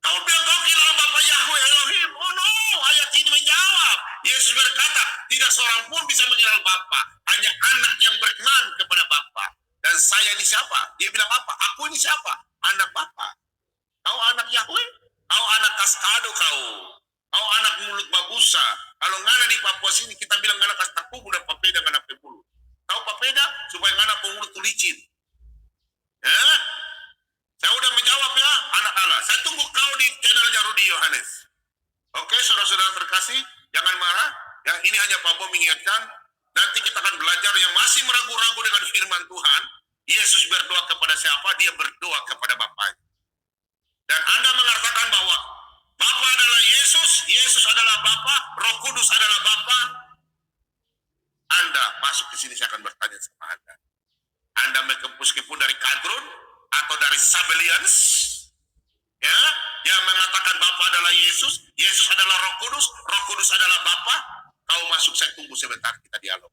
kau bilang kau kenal Bapa Yahweh Elohim. Oh no, ayat ini menjawab. Yesus berkata, tidak seorang pun bisa mengenal Bapa, hanya anak yang berkenan kepada Bapa. Dan saya ini siapa? Dia bilang apa? Aku ini siapa? Anak Bapa. Kau anak Yahweh? Kau anak Kaskado kau. Kau anak mulut babusa. Kalau ngana di Papua sini kita bilang ngana kastakubu dan papeda ngana pebulu. Kau papeda supaya ngana pemulut tu licin. Ya? Saya udah menjawab ya, anak Allah. Saya tunggu kau di channelnya Rudy Yohanes. Oke, saudara-saudara terkasih, jangan marah. Ya, ini hanya Pak Bo mengingatkan. Nanti kita akan belajar yang masih meragu-ragu dengan firman Tuhan. Yesus berdoa kepada siapa? Dia berdoa kepada Bapaknya. Dan Anda mengatakan bahwa Bapa adalah Yesus, Yesus adalah Bapa, Roh Kudus adalah Bapa. Anda masuk ke sini, saya akan bertanya sama Anda. Anda meskipun dari Kadrun atau dari Sabelians, ya, yang mengatakan Bapa adalah Yesus, Yesus adalah Roh Kudus adalah Bapa. Kau masuk, saya tunggu sebentar, kita dialog.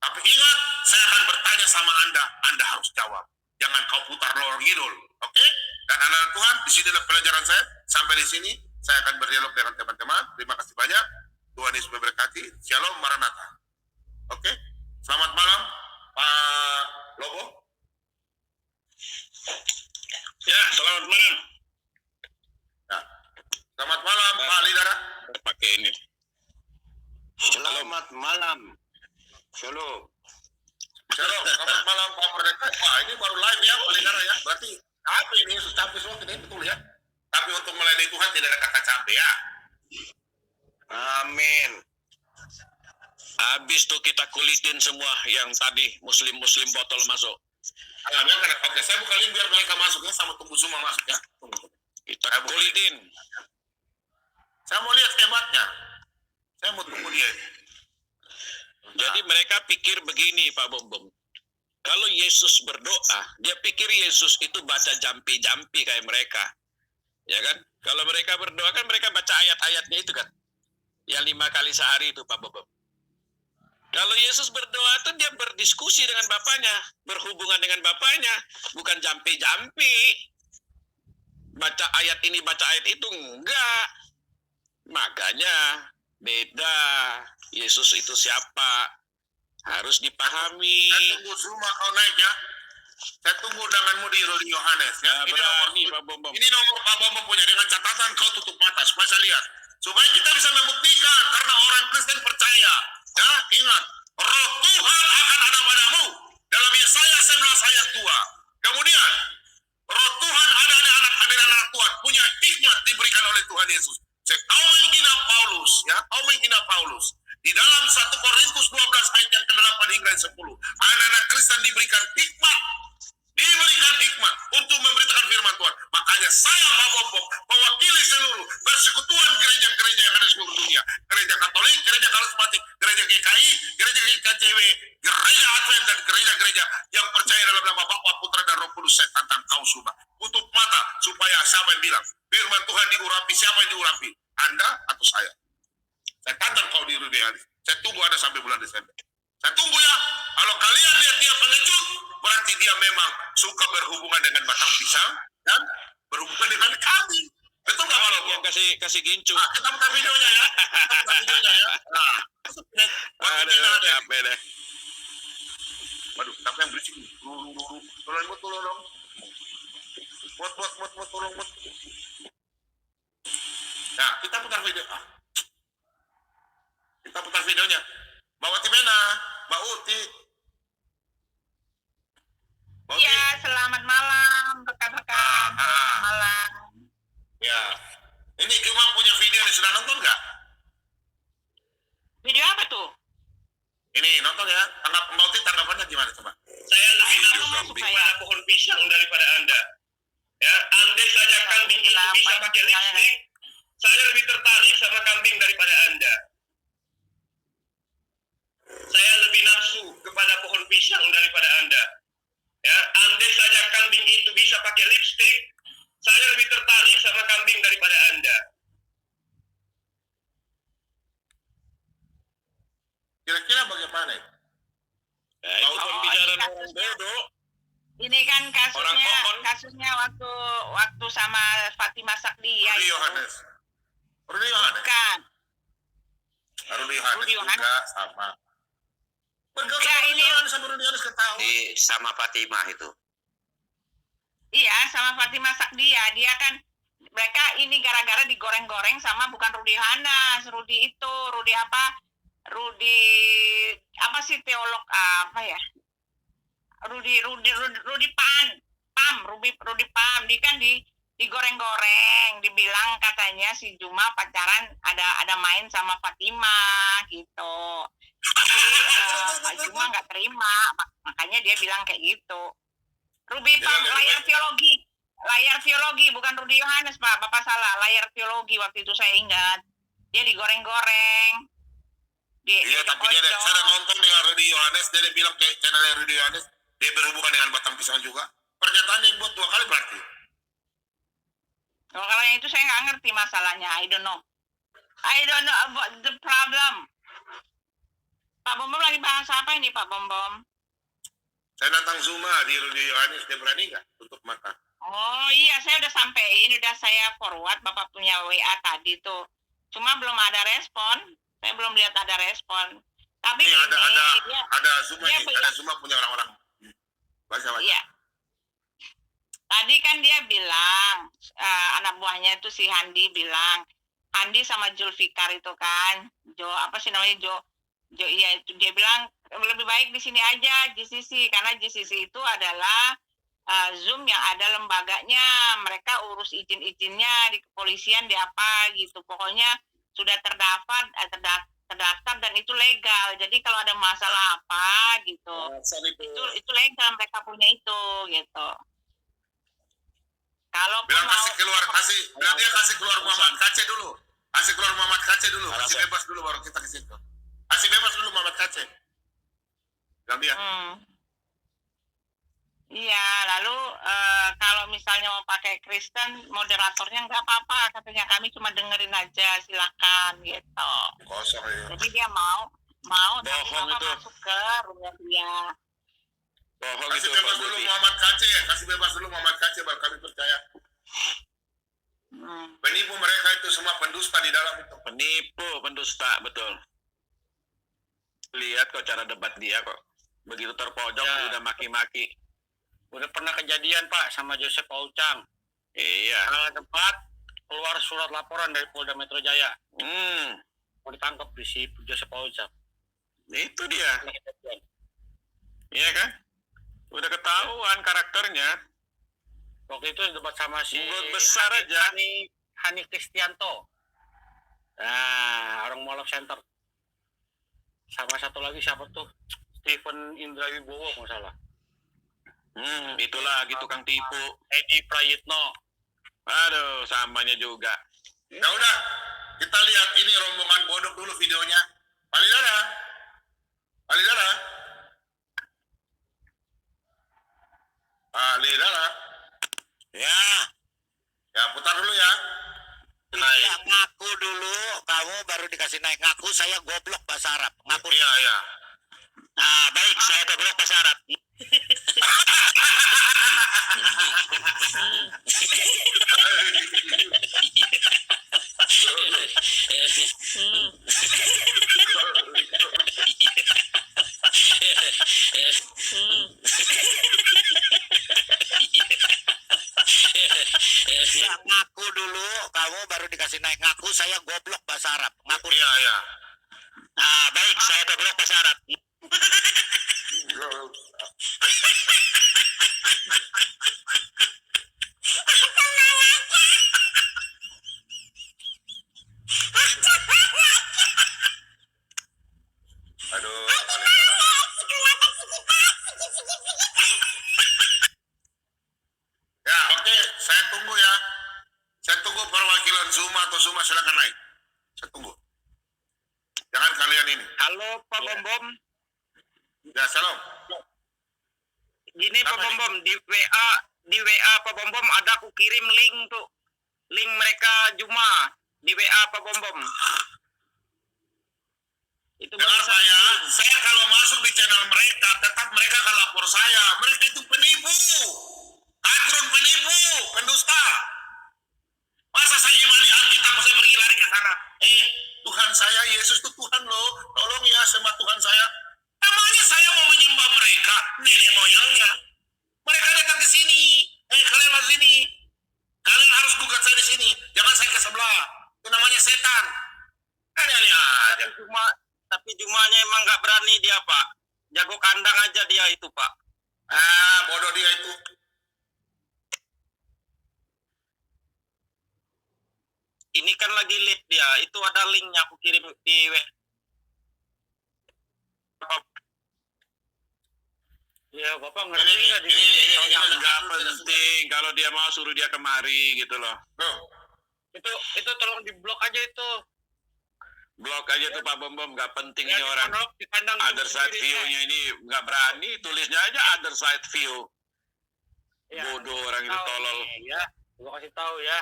Tapi ingat, saya akan bertanya sama Anda harus jawab. jangan kau putar lor ngidul. Oke? Dan anak Tuhan, di sinilah pelajaran saya. Sampai di sini, saya akan berdialog dengan teman-teman. Terima kasih banyak. Tuhan Yesus memberkati. Shalom, Maranatha. Oke? Selamat malam, Pak Lobo. Ya, selamat malam. Nah, selamat malam, Pak Lidara. Pakai ini. Selamat malam. Shalom. Shalom, selamat malam, Pak Merdeka. Wah, ini baru live ya, Pak Lidara ya. Berarti capek ini, Yesus capek semua, ini betul ya. Tapi untuk melayani Tuhan tidak ada kata capek ya. Amin. Habis tuh kita kulitin semua yang tadi muslim-muslim botol masuk. Alhamdulillah, kan? Oke, saya buka link biar mereka masuk ya, sama tunggu semua masuk ya. Tunggu. Kita kulitin. Saya mau lihat hebatnya. Saya mau tunggu dia. Jadi mereka pikir begini, Pak Bom. Kalau Yesus berdoa, dia pikir Yesus itu baca jampi-jampi kayak mereka. Ya kan? Kalau mereka berdoa kan mereka baca ayat-ayatnya itu kan. Yang 5 kali sehari itu, Pak Bom. Kalau Yesus berdoa itu dia berdiskusi dengan Bapaknya, berhubungan dengan Bapaknya, bukan jampi-jampi. Baca ayat ini, baca ayat itu, enggak. Makanya beda. Yesus itu siapa? Harus dipahami. Saya tunggu semua kau naik ya. Saya tunggu undanganmu di Rudi Yohanes ya. Ya, berani, Pak Bom. Ini nomor Pak Bom punya, dengan catatan kau tutup mata supaya saya lihat. Supaya kita bisa membuktikan, karena orang Kristen percaya. Ya, ingat, Roh Tuhan akan ada padamu. Dalam Yesaya 11 ayat 2. Kemudian, Roh Tuhan ada di anak Tuhan. Punya hikmat diberikan oleh Tuhan Yesus. Kau menghina Paulus, ya, kau menghina Paulus. Di dalam 1 Korintus 12 ayat yang ke-8 hingga 10. Anak-anak Kristen diberikan hikmat untuk memberitakan firman Tuhan. Makanya saya, Pak Bombom, mewakili seluruh persekutuan gereja-gereja yang ada di seluruh dunia. Gereja Katolik, gereja Karismatik, gereja GKI, gereja GKJW, gereja Advent, dan gereja-gereja yang percaya dalam nama Bapa, Putra, dan Roh Kudus. Saya tantang kau semua. Tutup mata supaya siapa yang bilang firman Tuhan diurapi, siapa yang diurapi? Anda atau saya? Saya tantang kau di dunia ini. Saya tunggu Anda sampai bulan Desember. Saya tunggu ya. Kalau kalian lihat dia pengecut, berarti dia memang suka berhubungan dengan batang pisang dan berhubungan dengan kambing. Betul nggak, Pak Lobo? Yang kasih gincu. Kita buka videonya ya. Kita buka videonya ya. Nah, Aduh, capek deh. waduh, tapi yang berisik. Tolong. Buat, tolong. Nah, kita putar video. Kita putar videonya. Mbak Wati Mena, Mbak Uti. Iya, selamat malam rekan-rekan. Selamat malam. Ya. Ini cuma punya video nih, sudah nonton nggak? Video apa tuh? Ini nonton ya. Mbak Uti tanggapannya gimana coba? Saya lebih Video nafsu kambing. kepada pohon pisang daripada Anda. Ya, andai saja kambing itu bisa pakai lipstick, saya lebih tertarik sama kambing daripada Anda. Saya lebih nafsu kepada pohon pisang daripada Anda. Ya, andai saja kambing itu bisa pakai lipstick, saya lebih tertarik sama kambing daripada Anda. Kira-kira bagaimana? Ya, itu Oh, pembicaraan ini orang kasusnya. bodoh. Ini kan Orang pohon. kasusnya waktu sama Fatimah Sakdia Rudi itu. Yohanes. Rudi Yohanes. Bukan. Rudi Yohanes Rudi Yohanes. juga sama. Bergaul Ya, sama Rudi ini- Yohanes sama Rudi Yohanes ketahuan. Sama Fatimah itu. Iya, sama Fatimah Sakdia. Dia kan mereka ini gara-gara digoreng-goreng sama bukan Rudi Yohanes, Rudi apa sih teolog apa ya? Rudi Pam. Dia kan digoreng-goreng, dibilang katanya si Juma pacaran ada main sama Fatimah gitu. Tapi Pak Juma nggak terima, makanya dia bilang kayak gitu. Ruby Pam, layar teologi bukan Rudi Yohanes, Pak. Bapak salah, layar teologi waktu itu saya ingat. Dia digoreng-goreng. Iya, tapi dia dikocok. saya nonton dengan Rudi Yohanes, dia bilang kayak channelnya Rudi Yohanes, dia berhubungan dengan batang pisang juga. Pernyataannya buat 2 kali berarti. Oh, kalau yang itu saya nggak ngerti masalahnya. I don't know about the problem. Pak Bom lagi bahas apa ini, Pak Bom? Saya nantang Zuma di Rudi Yohanes, dia berani nggak tutup mata? Oh iya, saya udah sampein, udah saya forward Bapak punya WA tadi tuh. Cuma belum ada respon. Saya belum lihat ada respon. Tapi Ini gini, ada Zuma dia nih, ada Zuma punya orang-orang. Baca. Iya. Tadi kan dia bilang, anak buahnya itu si Handi bilang, Handi sama Zulfikar itu kan, apa sih namanya, iya itu dia bilang lebih baik di sini aja GCC, karena GCC itu adalah Zoom yang ada lembaganya, mereka urus izin-izinnya di kepolisian, di apa gitu, pokoknya sudah terdaftar dan itu legal. Jadi kalau ada masalah apa gitu, itu legal, mereka punya itu gitu. Kalau Bilang bilang dia kasih keluar Muhammad Kace dulu. Kasih keluar Muhammad Kace dulu. Kasih bebas dulu baru kita ke situ. Kasih bebas dulu Muhammad Kace. Bilang dia. Iya, lalu kalau misalnya mau pakai Kristen, moderatornya nggak apa-apa, katanya kami cuma dengerin aja, silakan gitu. Kosong ya. Jadi dia mau tapi Bohong Bapak itu. masuk ke rumah dia. Bohong Kasih itu Pak bebas dulu Budi. Muhammad Kace ya. Kasih bebas dulu Muhammad Kace baru kami percaya. Penipu mereka itu semua pendusta di dalam itu. Penipu, pendusta, betul. Lihat kok cara debat dia kok. Begitu terpojok Ya. udah maki-maki. Udah pernah kejadian Pak sama Joseph Paucang. Iya. Debat keluar surat laporan dari Polda Metro Jaya. Mau ditangkap di si Joseph Paucang. Itu dia. Iya kan? Udah ketahuan karakternya. Waktu itu debat sama si Mulut besar aja. Hani Kristianto. Nah, orang Molok Center. Sama satu lagi siapa tuh? Stephen Indra Wibowo kalau salah. Itulah gitu tukang tipu. Edi Prayitno. Aduh, samanya juga. Ya udah, kita lihat ini rombongan bodoh dulu videonya. Palidara. Ya, Ya, putar dulu ya. iya, ngaku dulu, kamu baru dikasih naik. Ngaku saya goblok bahasa Arab. Ngaku. Iya. Nah, baik, saya goblok bahasa Arab. Ya, ngaku dulu, kamu baru dikasih naik. Ngaku saya goblok bahasa Arab. Ngaku. Iya. Nah, baik, saya goblok bahasa Arab. Aduh, ya, oke, saya tunggu ya. Saya tunggu perwakilan Zuma atau Zuma silakan naik. Saya tunggu. Jangan kalian ini. Halo Pak Bom. Ya, salam. Gini Pak Apa nih? Bom, di WA Pak Bom ada aku kirim link tuh. Link mereka Juma di WA Pak Bom. Itu Dengar saya kalau masuk di channel mereka, tetap mereka akan lapor saya. Mereka itu penipu. Kadrun penipu, pendusta. Masa saya imani Alkitab, saya pergi lari ke sana. Tuhan saya, Yesus itu Tuhan loh. Tolong ya, sembah Tuhan saya. Emangnya saya mau menyembah mereka, nenek moyangnya. Mereka datang ke sini. Kalian masuk sini. Kalian harus gugat saya di sini. Jangan saya ke sebelah. Itu namanya setan. Aneh-aneh aja. Tapi Jumanya emang nggak berani dia Pak. Jago kandang aja dia itu Pak. Bodoh dia itu. Ini kan lagi lead dia. Itu ada linknya aku kirim di WA. Ya Bapak ngerti nggak di Yang nggak penting kalau dia mau suruh dia kemari gitu loh. itu tolong diblok aja itu. Blok aja tuh Pak Bom, nggak penting Ya, ini orang. di kandang Other side view-nya ini nggak berani, tulisnya aja other side view. Ya, Bodoh orang itu tahu tolol. nih, ya, gua kasih tahu ya.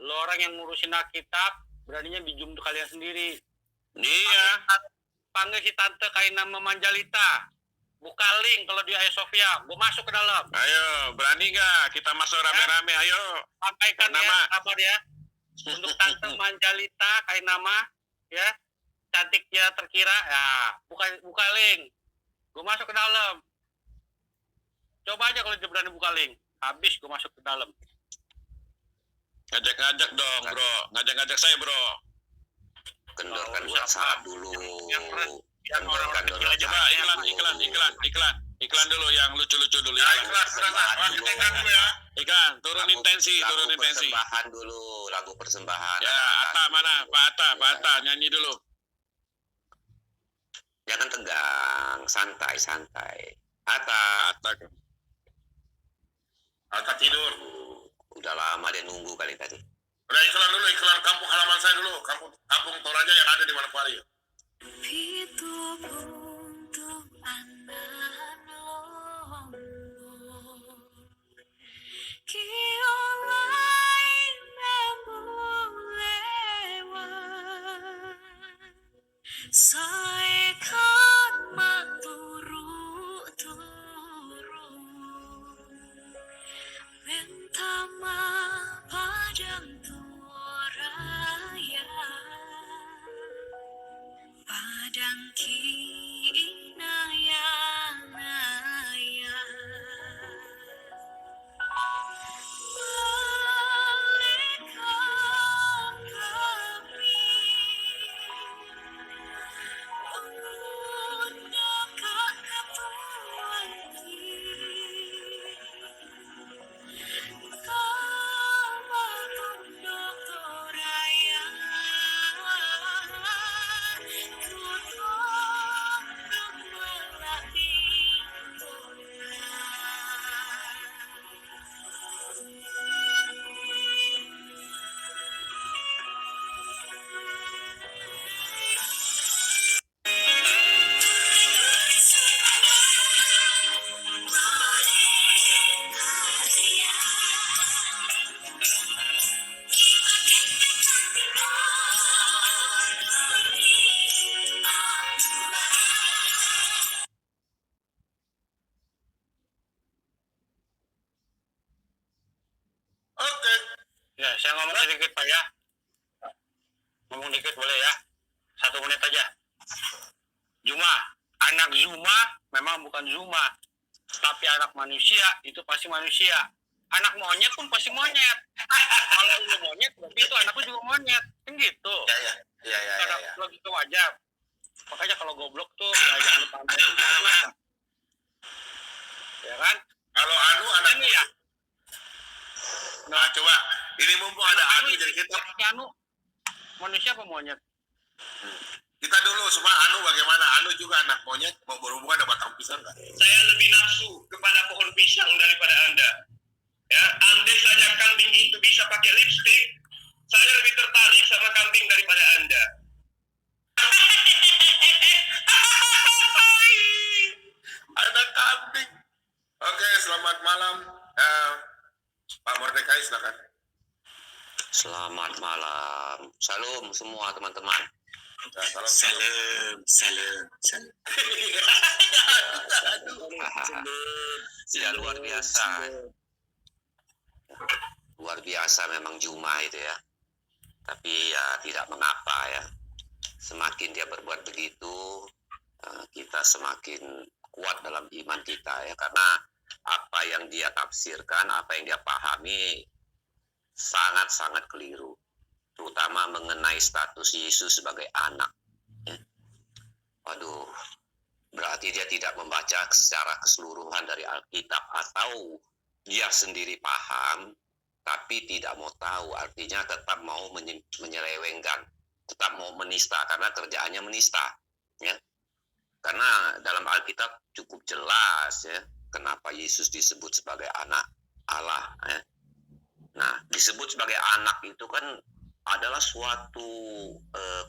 Lo orang yang ngurusin Alkitab, beraninya di Zoom kalian sendiri. Iya. Panggil si tante kain nama Manjalita. buka link kalau di Hagia Sophia, gue masuk ke dalam. Ayo, berani nggak kita masuk rame-rame? Ayo. Sampaikan Nama. ya, kabar ya. Untuk Tante Manjalita Kainama, ya, cantiknya terkira, ya, buka link. Gue masuk ke dalam. Coba aja kalau dia berani buka link. Habis gue masuk ke dalam. Ngajak-ngajak dong, bro. Ngajak-ngajak saya, bro. Kendorkan Nggak usah, WhatsApp Pak. dulu. Yang Kendorkan orang-orang dulu. kecil aja, Coba iklan dulu yang lucu-lucu dulu. Iklan. Lanjutkan dulu ya. Iklan, turunin tensi. Persembahan dulu, lagu persembahan. Ya, Atta mana? Pak Atta, nyanyi dulu. Jangan tegang, santai. Atta. Atta tidur. Udah lama dia nunggu kali tadi. Udah iklan dulu, iklan kampung halaman saya dulu. Kampung Toraja yang ada di Manokwari. Hidup untuk anak Lombok, kiolai memulewat, saekan maturu, bentama padang tuoraya, padang kinaya-naya, balikan kami untuk ketuanki, kamu tunduk toraya, Oke. Ya, saya ngomong sedikit Pak ya. Ngomong dikit boleh ya? 1 menit aja. Zuma, anak Zuma memang bukan Zuma. Tapi anak manusia itu pasti manusia. Anak monyet pun pasti monyet. Kalau lu monyet, berarti itu anak lu juga monyet. Kan gitu. Ya. Karena logika wajar. Makanya kalau goblok tuh ya jangan dipamerin gitu lah. Ya kan? Kalau Anu anak Ini ya. Nah, coba. Ini mumpung ada Anu jadi kita. Anu manusia apa monyet? Kita dulu semua Anu bagaimana? Anu juga anak monyet mau berhubungan dengan batang pisang nggak? Saya lebih nafsu kepada pohon pisang daripada Anda. Ya, andai saja kambing itu bisa pakai lipstick, saya lebih tertarik sama kambing daripada Anda. Ada kambing. Oke, selamat malam. Pak Mordekai silakan. Selamat malam. Salam semua teman-teman. Ya, salam. Ya, luar biasa. Luar biasa memang Juma itu ya. Tapi ya tidak mengapa ya. Semakin dia berbuat begitu, kita semakin kuat dalam iman kita ya. Karena apa yang dia tafsirkan, apa yang dia pahami sangat-sangat keliru. Terutama mengenai status Yesus sebagai anak. Ya. Waduh, berarti dia tidak membaca secara keseluruhan dari Alkitab, atau dia sendiri paham tapi tidak mau tahu, artinya tetap mau menyelewengkan, tetap mau menista karena kerjaannya menista, ya. Karena dalam Alkitab cukup jelas ya kenapa Yesus disebut sebagai anak Allah, ya. Nah, disebut sebagai anak itu kan adalah suatu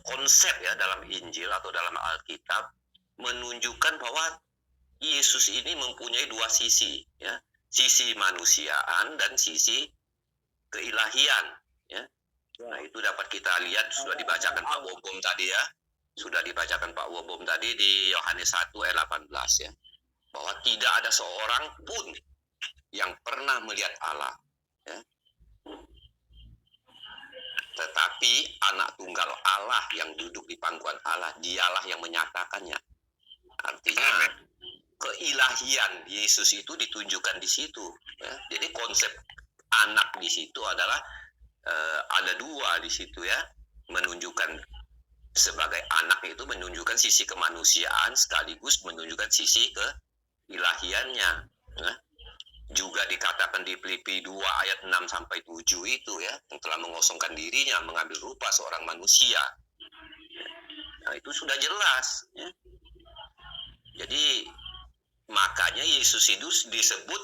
konsep ya dalam Injil atau dalam Alkitab, menunjukkan bahwa Yesus ini mempunyai dua sisi ya, sisi manusiaan dan sisi keilahian ya. Nah, itu dapat kita lihat, sudah dibacakan Pak Wobom tadi ya. Sudah dibacakan Pak Wobom tadi di Yohanes 1 ayat 18 ya. bahwa tidak ada seorang pun yang pernah melihat Allah, ya. Tetapi anak tunggal Allah yang duduk di pangkuan Allah, dialah yang menyatakannya. Artinya keilahian Yesus itu ditunjukkan di situ, ya. Jadi konsep anak di situ adalah ada dua di situ, ya. Menunjukkan sebagai anak itu menunjukkan sisi kemanusiaan sekaligus menunjukkan sisi keilahiannya, ya. Juga dikatakan di Filipi 2 ayat 6 sampai 7 itu, ya, yang telah mengosongkan dirinya mengambil rupa seorang manusia. Nah, itu sudah jelas, ya. Jadi makanya Yesus itu disebut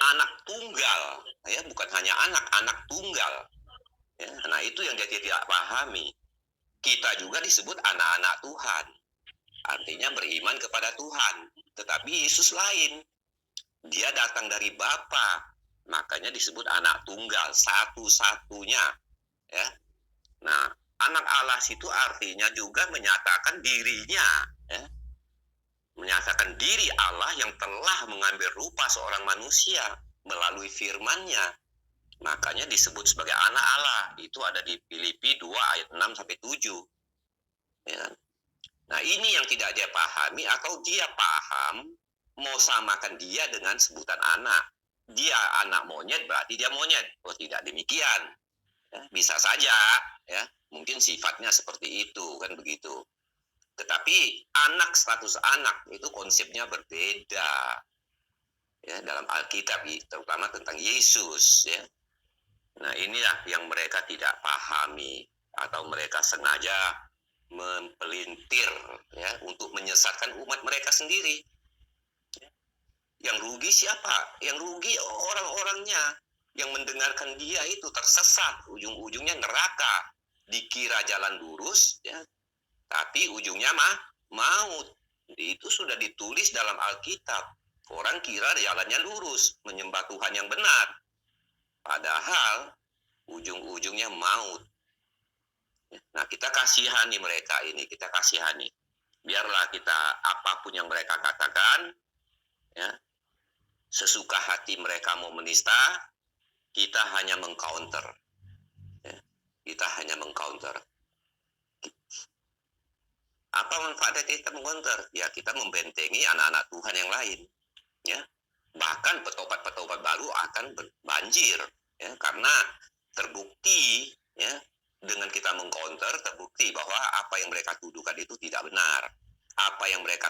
anak tunggal, ya, bukan hanya anak tunggal, ya. Nah, itu yang dia tidak pahami. Kita juga disebut anak-anak Tuhan, artinya beriman kepada Tuhan. Tetapi Yesus lain, dia datang dari Bapa, makanya disebut anak tunggal, satu-satunya, ya. Nah, anak Allah itu artinya juga menyatakan dirinya, ya. Menyatakan diri Allah yang telah mengambil rupa seorang manusia melalui firman-Nya. Makanya disebut sebagai anak Allah. Itu ada di Filipi 2 ayat 6 sampai 7. Ya. Nah, ini yang tidak dia pahami, atau dia paham mau samakan dia dengan sebutan anak. Dia anak monyet berarti dia monyet. Oh, tidak demikian. Ya, bisa saja, ya. Mungkin sifatnya seperti itu, kan begitu. Tetapi anak, status anak itu konsepnya berbeda, ya, dalam Alkitab, terutama tentang Yesus, ya. Nah, inilah yang mereka tidak pahami, atau mereka sengaja mempelintir, ya, untuk menyesatkan umat mereka sendiri. Yang rugi siapa? Yang rugi orang-orangnya yang mendengarkan dia itu tersesat, ujung-ujungnya neraka. Dikira jalan lurus, ya, tapi ujungnya maut. Itu sudah ditulis dalam Alkitab. Orang kira jalannya lurus, menyembah Tuhan yang benar. Padahal ujung-ujungnya maut. Nah, kita kasihani mereka ini, kita kasihani. Biarlah kita, apapun yang mereka katakan, ya, sesuka hati mereka mau menista, kita hanya mengcounter. Ya, kita hanya mengcounter. Apa manfaatnya kita mengcounter? Ya, kita membentengi anak-anak Tuhan yang lain, ya. Bahkan petobat-petobat baru akan banjir, ya, karena terbukti, ya, dengan kita mengcounter terbukti bahwa apa yang mereka tuduhkan itu tidak benar. Apa yang mereka